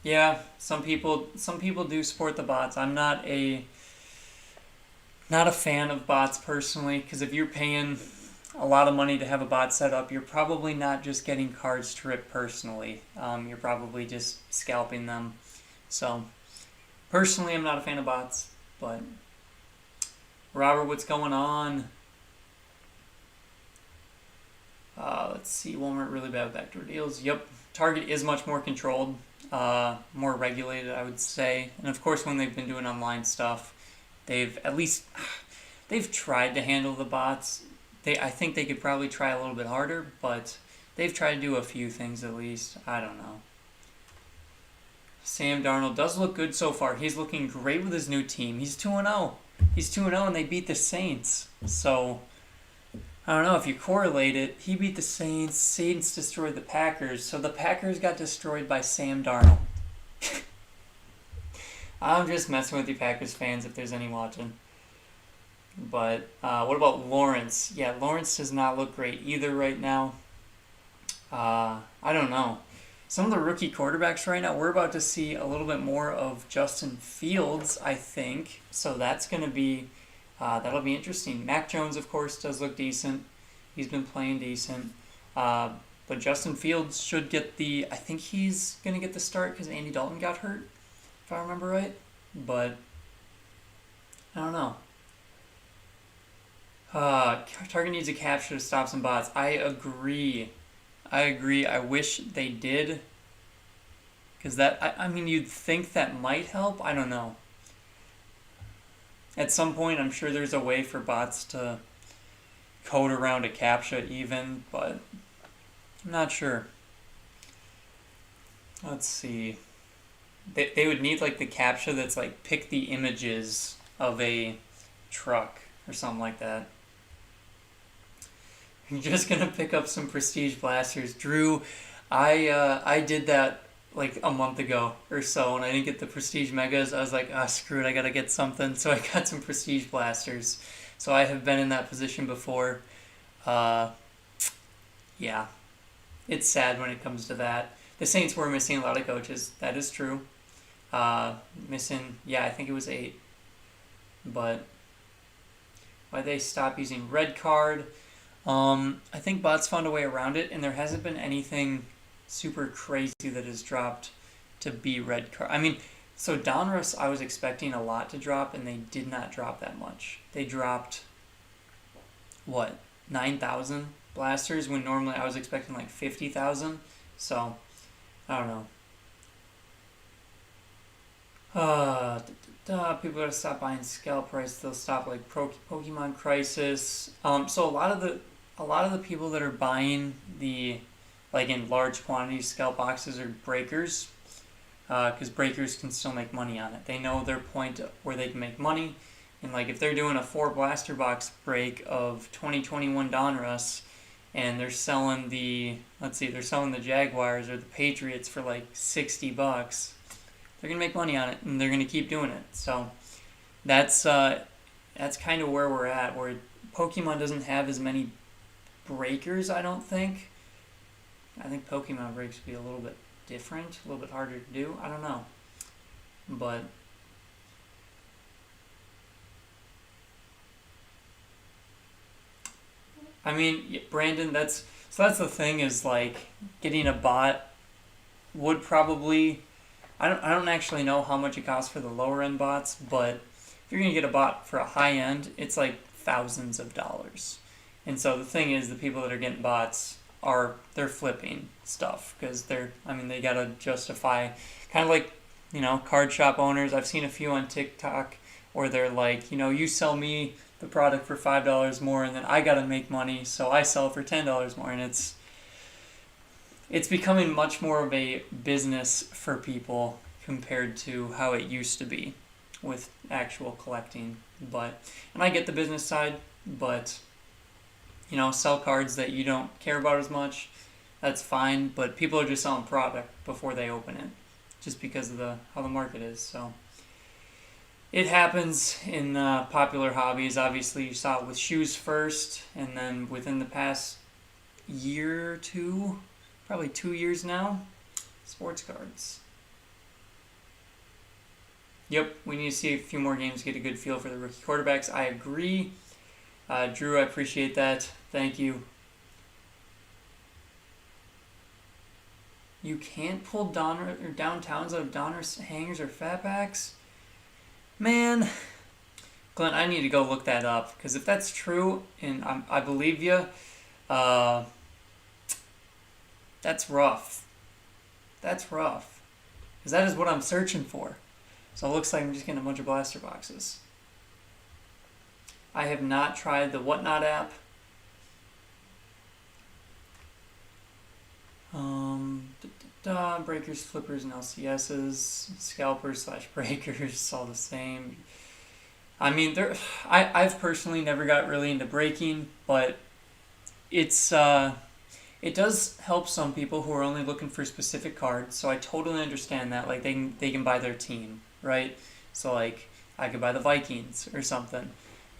yeah, some people do support the bots. I'm not a fan of bots personally because if you're paying a lot of money to have a bot set up, you're probably not just getting cards to rip personally. You're probably just scalping them. So personally, I'm not a fan of bots. But Robert, what's going on? Let's see, Walmart really bad with backdoor deals. Yep, Target is much more controlled, more regulated, I would say. And of course, when they've been doing online stuff, they've at least they've tried to handle the bots. I think they could probably try a little bit harder, but they've tried to do a few things at least. I don't know. Sam Darnold does look good so far. He's looking great with his new team. He's 2-0. He's 2-0 and they beat the Saints. So I don't know if you correlate it. He beat the Saints. Saints destroyed the Packers. So the Packers got destroyed by Sam Darnold. I'm just messing with you Packers fans if there's any watching. But what about Lawrence? Yeah, Lawrence does not look great either right now. I don't know. Some of the rookie quarterbacks right now, we're about to see a little bit more of Justin Fields, I think. So that's going to be that'll be interesting. Mac Jones, of course, does look decent. He's been playing decent. But Justin Fields should get I think he's going to get the start because Andy Dalton got hurt, if I remember right. But I don't know. Target needs a capture to stop some bots. I agree. I wish they did. Because I mean, you'd think that might help. I don't know. At some point, I'm sure there's a way for bots to code around a CAPTCHA even, but I'm not sure. Let's see. They would need like the CAPTCHA that's like pick the images of a truck or something like that. You're just gonna pick up some prestige blasters. Drew, I did that like a month ago or so, and I didn't get the prestige megas. I was like, screw it, I gotta get something. So I got some prestige blasters. So I have been in that position before. Yeah, it's sad when it comes to that. The Saints were missing a lot of coaches. That is true. Missing, I think it was 8. But why they stop using red card? I think bots found a way around it, and there hasn't been anything super crazy that has dropped to be red card. I mean, so Donruss I was expecting a lot to drop, and they did not drop that much. They dropped, 9,000 blasters, when normally I was expecting like 50,000. So, I don't know. People gotta stop buying scalp price. They'll stop like Pokemon Crisis. So a lot of the people that are buying the like in large quantities scalp boxes are breakers, because breakers can still make money on it. They know their point where they can make money, and like if they're doing a 4 blaster box break of 2021 Donruss, and they're selling they're selling the Jaguars or the Patriots for like $60. They're gonna make money on it, and they're gonna keep doing it. So that's kind of where we're at. Where Pokemon doesn't have as many breakers, I don't think. I think Pokemon breaks would be a little bit different, a little bit harder to do. I don't know, but I mean, Brandon, that's the thing is like getting a bot would probably. I don't actually know how much it costs for the lower end bots, but if you're gonna get a bot for a high end, it's like thousands of dollars. And so the thing is, the people that are getting bots they're flipping stuff because they gotta justify, kind of like card shop owners. I've seen a few on TikTok where they're like, you sell me the product for $5 more, and then I gotta make money, so I sell it for $10 more, and it's it's becoming much more of a business for people compared to how it used to be with actual collecting. And I get the business side, but sell cards that you don't care about as much, that's fine. But people are just selling product before they open it, just because of how the market is. So it happens in popular hobbies. Obviously, you saw it with shoes first, and then within the past year or two, probably 2 years now, sports cards. Yep, we need to see a few more games to get a good feel for the rookie quarterbacks. I agree. Drew, I appreciate that. Thank you. You can't pull downtowns out of Donruss hangers or fat packs? Man, Glenn, I need to go look that up, because if that's true, and I believe you, that's rough. That's rough. Because that is what I'm searching for. So it looks like I'm just getting a bunch of blaster boxes. I have not tried the Whatnot app. Breakers, flippers, and LCSs. Scalpers / breakers, all the same. I mean, I've personally never got really into breaking, but it does help some people who are only looking for specific cards, so I totally understand that. Like, they can buy their team, right? So, like, I could buy the Vikings or something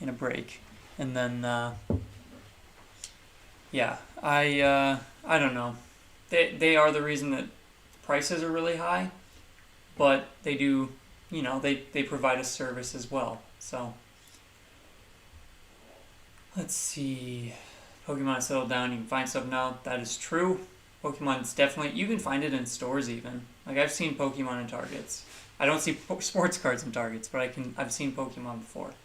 in a break. And then, yeah, I don't know. They are the reason that prices are really high, but they do, they provide a service as well. So, let's see. Pokemon settled down, you can find stuff now. That is true. Pokemon's definitely, you can find it in stores even. Like, I've seen Pokemon in Targets. I don't see sports cards in Targets, but I've seen Pokemon before.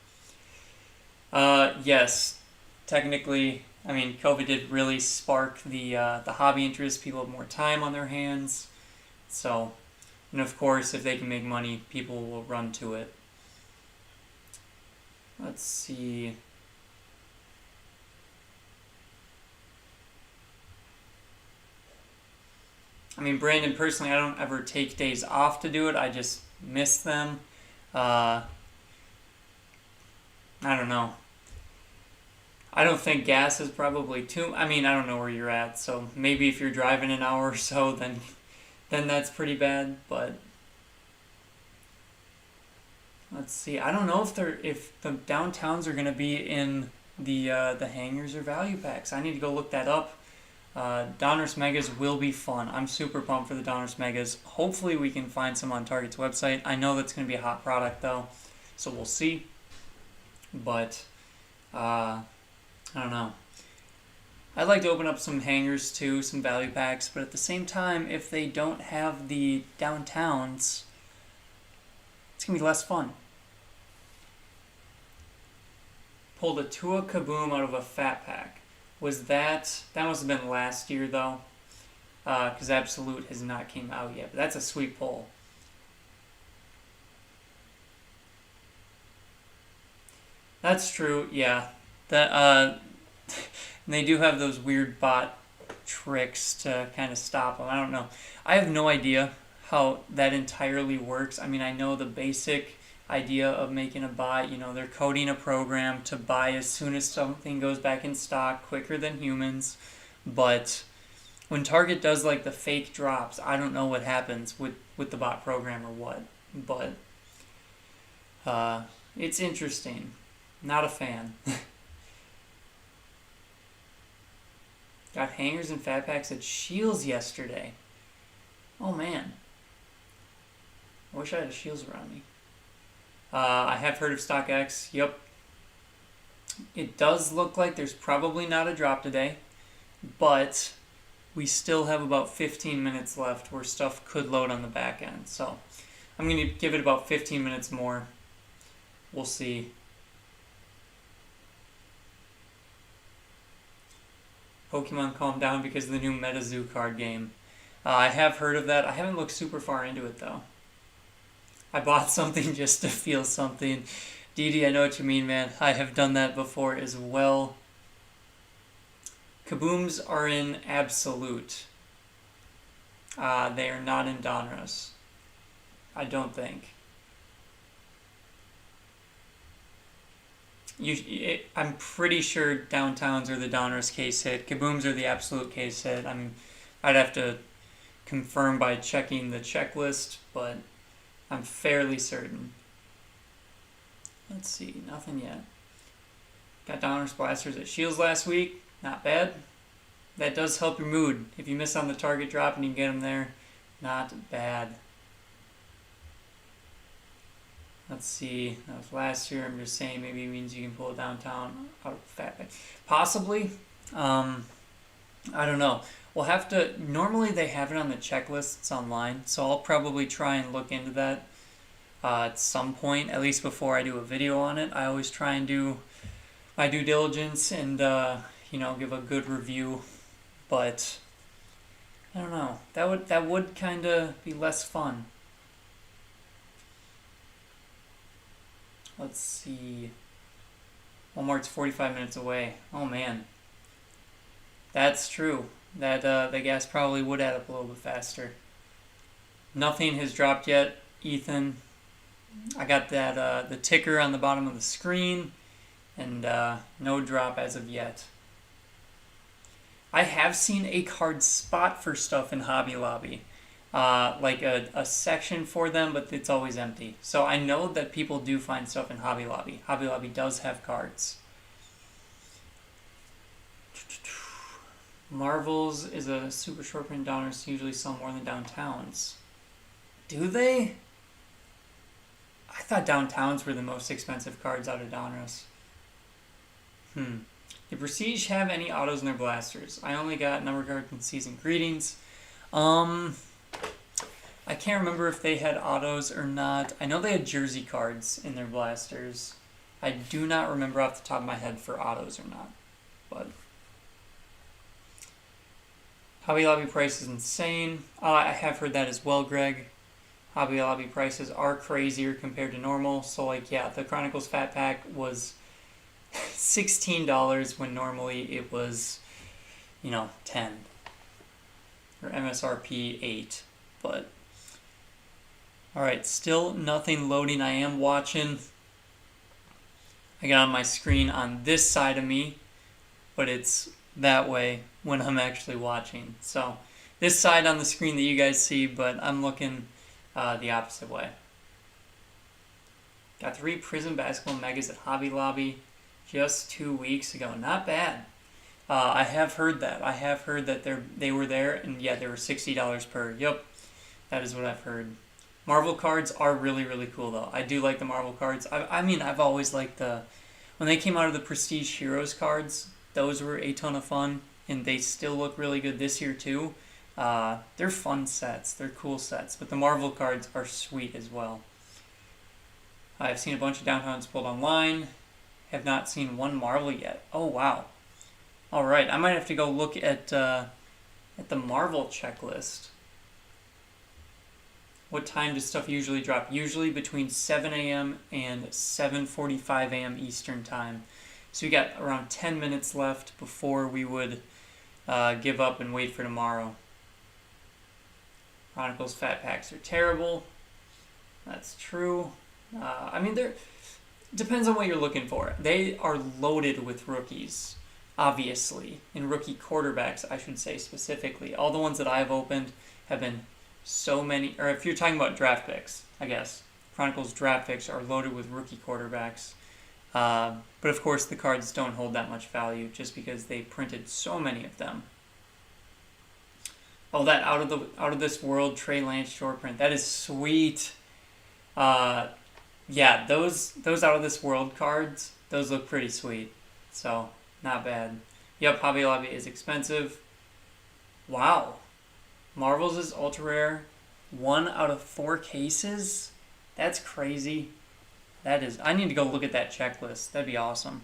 Yes, technically, I mean, COVID did really spark the hobby interest. People have more time on their hands. So, and of course, if they can make money, people will run to it. Let's see. I mean, Brandon, personally, I don't ever take days off to do it. I just miss them. I don't know. I don't think gas is probably too... I mean, I don't know where you're at, so maybe if you're driving an hour or so, then that's pretty bad, but... Let's see. I don't know if the downtowns are going to be in the hangers or value packs. I need to go look that up. Donruss Megas will be fun. I'm super pumped for the Donruss Megas. Hopefully we can find some on Target's website. I know that's going to be a hot product, though, so we'll see. But, I don't know. I'd like to open up some hangers, too, some value packs, but at the same time, if they don't have the downtowns, it's going to be less fun. Pulled a Tua Kaboom out of a fat pack. That must have been last year, though, because Absolute has not came out yet. But that's a sweet pull. That's true, yeah. And they do have those weird bot tricks to kind of stop them. I don't know. I have no idea how that entirely works. I mean, I know the basic idea of making a bot. They're coding a program to buy as soon as something goes back in stock, quicker than humans. But when Target does like the fake drops, I don't know what happens with the bot program or what. But it's interesting. Not a fan. Got hangers and fat packs at Shields yesterday. Oh man. I wish I had a Shields around me. I have heard of StockX. Yep. It does look like there's probably not a drop today, but we still have about 15 minutes left where stuff could load on the back end. So I'm going to give it about 15 minutes more. We'll see. Pokemon calmed down because of the new MetaZoo card game. I have heard of that. I haven't looked super far into it, though. I bought something just to feel something. Didi, I know what you mean, man. I have done that before as well. Kabooms are in Absolute. They are not in Donruss. I don't think. I'm pretty sure downtowns are the Donruss case hit. Kabooms are the absolute case hit. I'd have to confirm by checking the checklist, but I'm fairly certain. Let's see, nothing yet. Got Donruss blasters at Shields last week. Not bad. That does help your mood. If you miss on the target drop and you can get them there, not bad. Let's see. That was last year. I'm just saying maybe it means you can pull it downtown out of Fatback. Possibly. I don't know. We'll have to. Normally they have it on the checklists online, so I'll probably try and look into that at some point, at least before I do a video on it. I always try and do my due diligence and give a good review. But I don't know. That would kind of be less fun. Let's see. Walmart's 45 minutes away. Oh man. That's true. That the gas probably would add up a little bit faster. Nothing has dropped yet, Ethan. I got that the ticker on the bottom of the screen, and no drop as of yet. I have seen a card spot for stuff in Hobby Lobby. Like a section for them, but it's always empty. So I know that people do find stuff in Hobby Lobby. Hobby Lobby does have cards. Marvels is a super short print Donruss. Usually sell more than downtowns. Do they? I thought downtowns were the most expensive cards out of Donruss. Did Prestige have any autos in their blasters? I only got number cards and season greetings. I can't remember if they had autos or not. I know they had jersey cards in their blasters. I do not remember off the top of my head for autos or not. But Hobby Lobby price is insane. I have heard that as well, Greg. Hobby Lobby prices are crazier compared to normal. So the Chronicles Fat Pack was $16 when normally it was, $10. Or MSRP $8. But alright, still nothing loading. I am watching. I got on my screen on this side of me, but it's that way when I'm actually watching. So this side on the screen that you guys see, but I'm looking the opposite way. Got 3 Prism Basketball Megas at Hobby Lobby just 2 weeks ago. Not bad. I have heard that. I have heard that they were there, and yeah, they were $60 per. Yep, that is what I've heard. Marvel cards are really, really cool, though. I do like the Marvel cards. I've always liked when they came out of the Prestige Heroes cards, those were a ton of fun, and they still look really good this year, too. They're fun sets. They're cool sets, but the Marvel cards are sweet as well. I've seen a bunch of downtowns pulled online. Have not seen one Marvel yet. Oh, wow. All right, I might have to go look at the Marvel checklist. What time does stuff usually drop? Usually between 7 a.m. and 7:45 a.m. Eastern Time. So we got around 10 minutes left before we would give up and wait for tomorrow. Chronicles Fat Packs are terrible. That's true. There depends on what you're looking for. They are loaded with rookies, obviously, and rookie quarterbacks, I should say specifically. All the ones that I've opened have been so many, or if you're talking about draft picks, I guess, Chronicles draft picks are loaded with rookie quarterbacks. But of course, the cards don't hold that much value just because they printed so many of them. Oh, that out of this world Trey Lance short print, that is sweet. Yeah, those out of this world cards, those look pretty sweet. So, not bad. Yep, Hobby Lobby is expensive. Wow. Marvels is ultra rare. 1 out of 4 cases? That's crazy. That is. I need to go look at that checklist. That'd be awesome.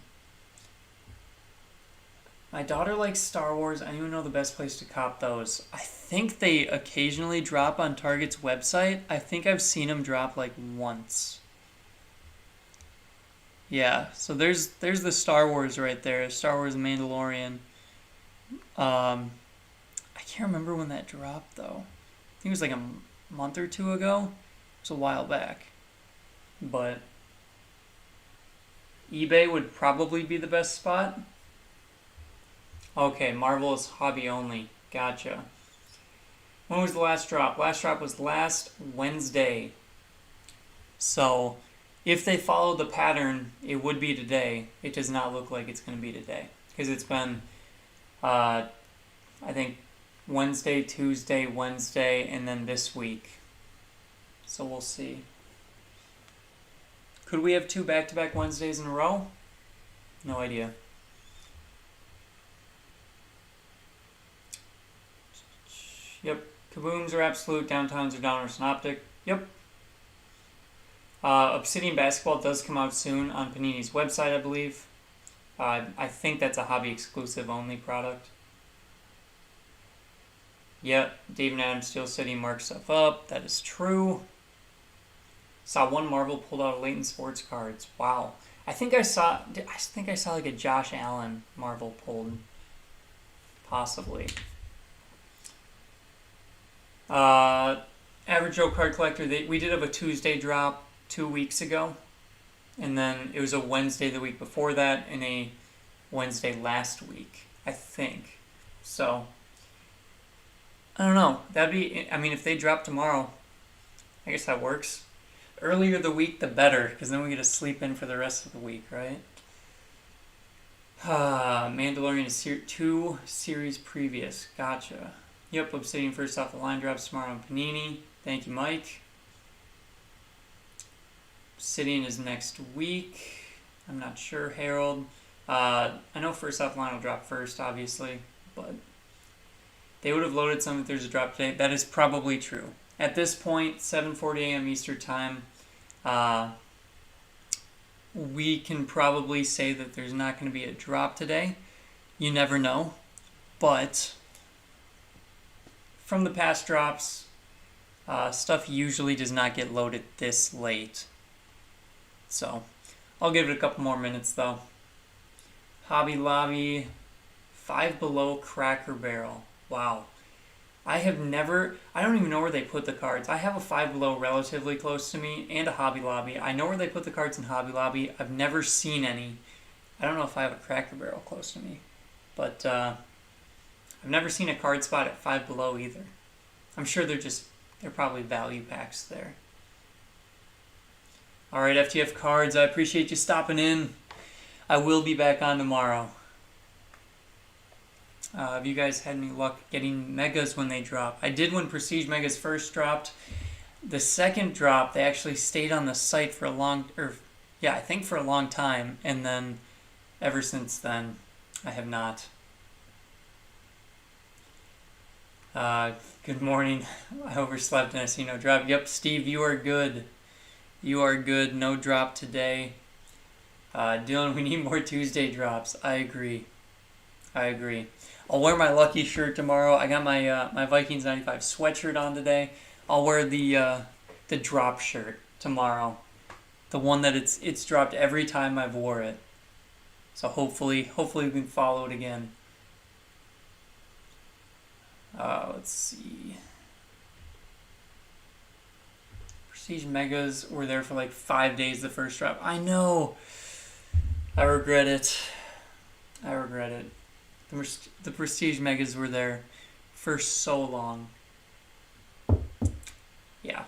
My daughter likes Star Wars. I don't even know the best place to cop those. I think they occasionally drop on Target's website. I think I've seen them drop once. Yeah, so there's the Star Wars right there. Star Wars Mandalorian. I can't remember when that dropped, though. think it was like a month or two ago. It was a while back. But eBay would probably be the best spot. Okay, Marvel is hobby only. Gotcha. When was the last drop? Last drop was last Wednesday. So, if they follow the pattern, it would be today. It does not look like it's going to be today. Because it's been, I think, Wednesday, Tuesday, Wednesday, and then this week. So we'll see. Could we have 2 back-to-back Wednesdays in a row? No idea. Yep. Kabooms are absolute, downtowns are down or synoptic. Yep. Obsidian Basketball does come out soon on Panini's website, I believe. I think that's a hobby exclusive only product. Yep, David Adams Steel City marks stuff up. That is true. Saw one Marvel pulled out of Leighton Sports Cards. Wow. I think I saw like a Josh Allen Marvel pulled. Possibly. Average Joe Card Collector, we did have a Tuesday drop 2 weeks ago. And then it was a Wednesday the week before that and a Wednesday last week, I think. So, I don't know. If they drop tomorrow, I guess that works. Earlier the week, the better, because then we get to sleep in for the rest of the week, right? Mandalorian is 2 series previous. Gotcha. Yep, Obsidian first off the line drops tomorrow on Panini. Thank you, Mike. Obsidian is next week. I'm not sure, Harold. I know first off the line will drop first, obviously, but they would have loaded some if there's a drop today. That is probably true. At this point, 7:40 a.m. Eastern Time, we can probably say that there's not going to be a drop today. You never know. But from the past drops, stuff usually does not get loaded this late. So, I'll give it a couple more minutes though. Hobby Lobby, 5 Below Cracker Barrel. Wow. I don't even know where they put the cards. I have a 5 Below relatively close to me and a Hobby Lobby. I know where they put the cards in Hobby Lobby. I've never seen any. I don't know if I have a Cracker Barrel close to me. But I've never seen a card spot at 5 Below either. I'm sure they're probably value packs there. Alright, FTF Cards, I appreciate you stopping in. I will be back on tomorrow. Have you guys had any luck getting Megas when they drop? I did when Prestige Megas first dropped. The second drop, they actually stayed on the site for a long time. And then, ever since then, I have not. Good morning. I overslept and I see no drop. Yep, Steve, you are good. You are good. No drop today. Dylan, we need more Tuesday drops. I agree. I'll wear my lucky shirt tomorrow. I got my Vikings 95 sweatshirt on today. I'll wear the drop shirt tomorrow. The one that it's dropped every time I've wore it. So hopefully we can follow it again. Let's see. Prestige Megas were there for like 5 days the first drop. I know. I regret it. The Prestige Megas were there for so long. Yeah.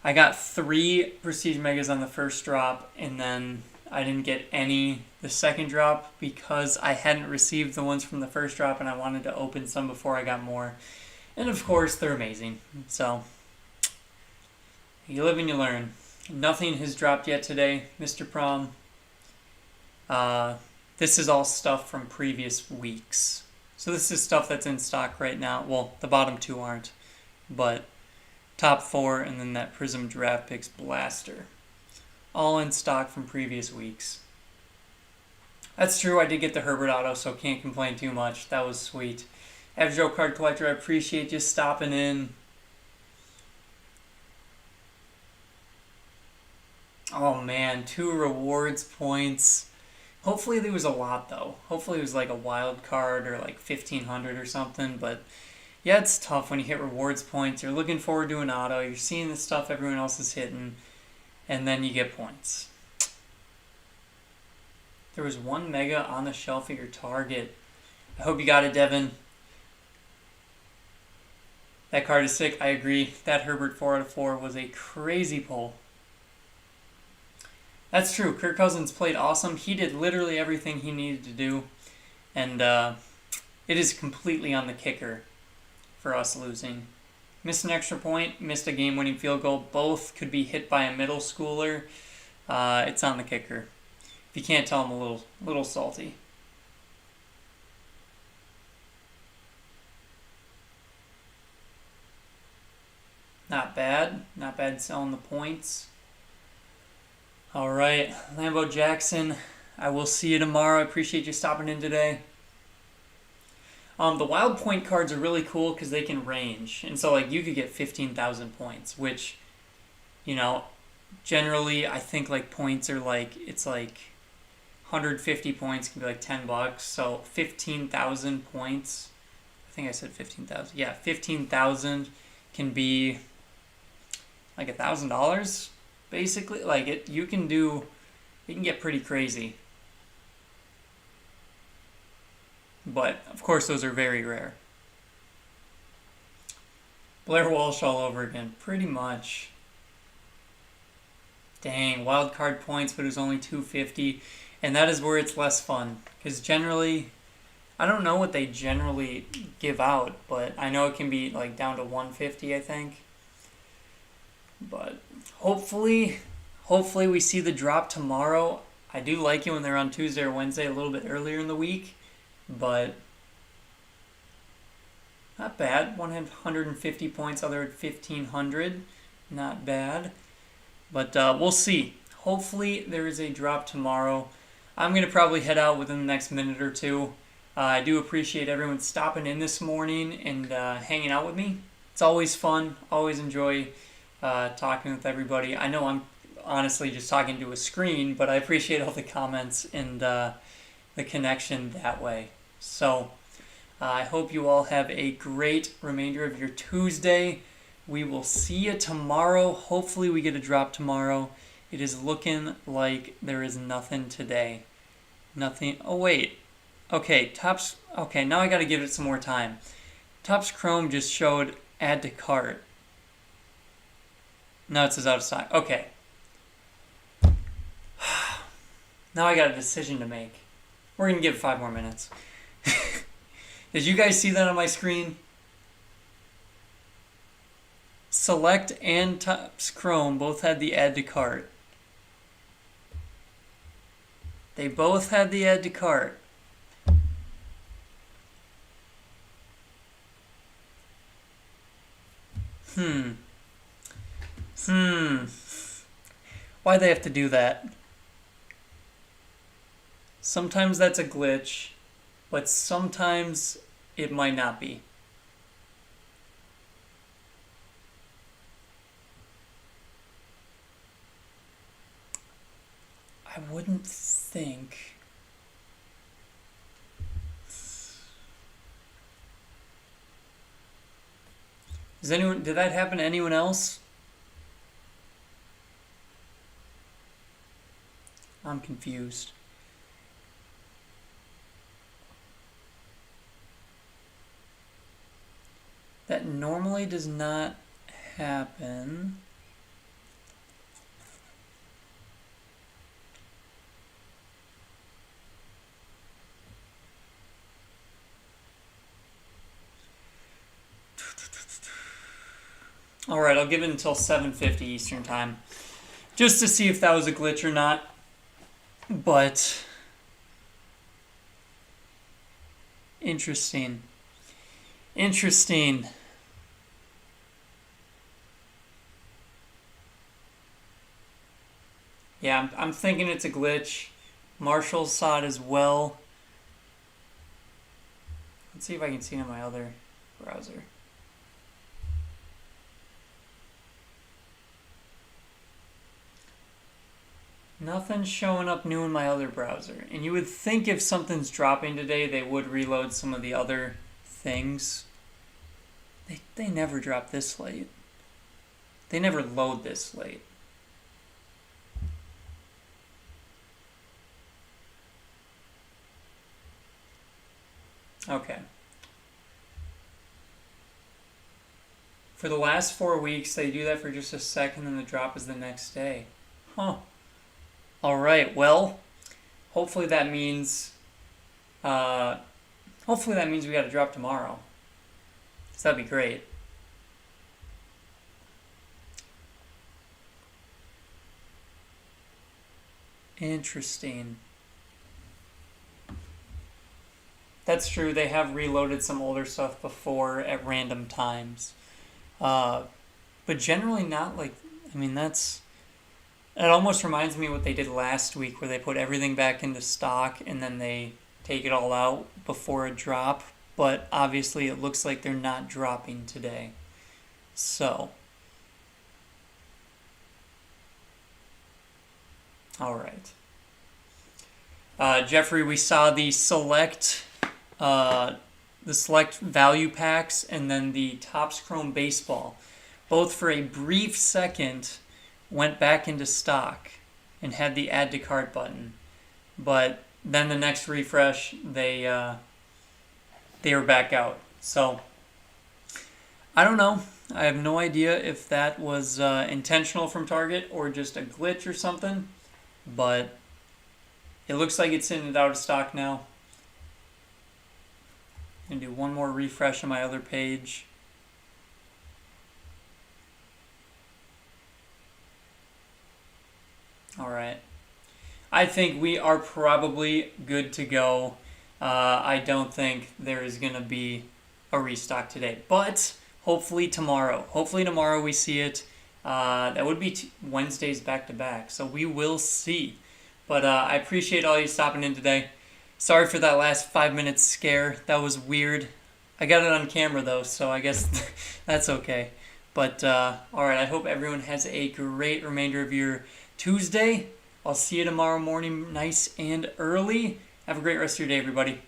I got 3 Prestige Megas on the first drop, and then I didn't get any the second drop because I hadn't received the ones from the first drop, and I wanted to open some before I got more. And of course, they're amazing. So, you live and you learn. Nothing has dropped yet today, Mr. Prom. This is all stuff from previous weeks. So this is stuff that's in stock right now. Well, the bottom 2 aren't, but top 4 and then that Prism Draft Picks Blaster. All in stock from previous weeks. That's true, I did get the Herbert Auto, so can't complain too much. That was sweet. Average Joe Card Collector, I appreciate you stopping in. Oh man, 2 rewards points. Hopefully there was a lot though. Hopefully it was like a wild card or like 1,500 or something, but Yeah, it's tough when you hit rewards points. You're looking forward to an auto. You're seeing the stuff everyone else is hitting, and then you get points. There was one mega on the shelf at your target. I hope you got it, Devin. That card is sick. I agree. That Herbert 4 out of 4 was a crazy pull. That's true. Kirk Cousins played awesome. He did literally everything he needed to do. And it is completely on the kicker for us losing. Missed an extra point. Missed a game-winning field goal. Both could be hit by a middle schooler. It's on the kicker. If you can't tell, I'm a little salty. Not bad. Not bad selling the points. All right, Lambo Jackson, I will see you tomorrow. I appreciate you stopping in today. The wild point cards are really cool because they can range. And so, like, you could get 15,000 points, which, you know, generally I think, like, points are like, it's like 150 points can be like $10. So 15,000 points, I think I said 15,000. Yeah, 15,000 can be like $1,000. Basically, like it can get pretty crazy. But of course those are very rare. Blair Walsh all over again, pretty much. Dang, wild card points, but it was only 250, and that is where it's less fun. Because generally, I don't know what they generally give out, but I know it can be like down to 150, I think. But hopefully we see the drop tomorrow. I do like it when they're on Tuesday or Wednesday, a little bit earlier in the week, but not bad. One had 150 points, other at 1,500. Not bad. But we'll see. Hopefully there is a drop tomorrow. I'm going to probably head out within the next minute or two. I do appreciate everyone stopping in this morning and hanging out with me. It's always fun. Always enjoy talking with everybody. I know I'm honestly just talking to a screen, but I appreciate all the comments and the connection that way. So I hope you all have a great remainder of your Tuesday. We will see you tomorrow. Hopefully we get a drop tomorrow. It is looking like there is nothing today. Nothing. Oh, wait. Okay, Topps. Okay, now I got to give it some more time. Topps Chrome just showed add to cart. Now it says out of stock. Okay. Now I got a decision to make. We're going to give it 5 more minutes. Did you guys see that on my screen? Select and Topps Chrome both had the add to cart. They both had the add to cart. Why'd they have to do that? Sometimes that's a glitch, but sometimes it might not be. I wouldn't think. Did that happen to anyone else? I'm confused. That normally does not happen. Alright, I'll give it until 7:50 Eastern Time. Just to see if that was a glitch or not. But interesting. Yeah, I'm thinking it's a glitch. Marshall saw it as well. Let's see if I can see it on my other browser. Nothing's showing up new in my other browser. And you would think if something's dropping today, they would reload some of the other things. They never drop this late. They never load this late. Okay. For the last 4 weeks, they do that for just a second, and the drop is the next day. Huh. All right. Well, hopefully that means, uh, hopefully that means we got a drop tomorrow. So that'd be great. Interesting. That's true. They have reloaded some older stuff before at random times. Uh, but generally not like, I mean, it almost reminds me of what they did last week where they put everything back into stock and then they take it all out before a drop. But obviously it looks like they're not dropping today. So, all right. Jeffrey, we saw the select value packs and then the Topps Chrome Baseball. Both for a brief second went back into stock and had the add to cart button. But then the next refresh, they were back out. So, I don't know. I have no idea if that was intentional from Target or just a glitch or something. But it looks like it's in and out of stock now. I'm going to do one more refresh on my other page. All right. I think we are probably good to go. I don't think there is going to be a restock today, but hopefully tomorrow. Hopefully tomorrow we see it. That would be Wednesdays back to back, so we will see. But I appreciate all you stopping in today. Sorry for that last 5 minutes scare. That was weird. I got it on camera though, so I guess that's okay. But all right, I hope everyone has a great remainder of your Tuesday. I'll see you tomorrow morning, nice and early. Have a great rest of your day, everybody.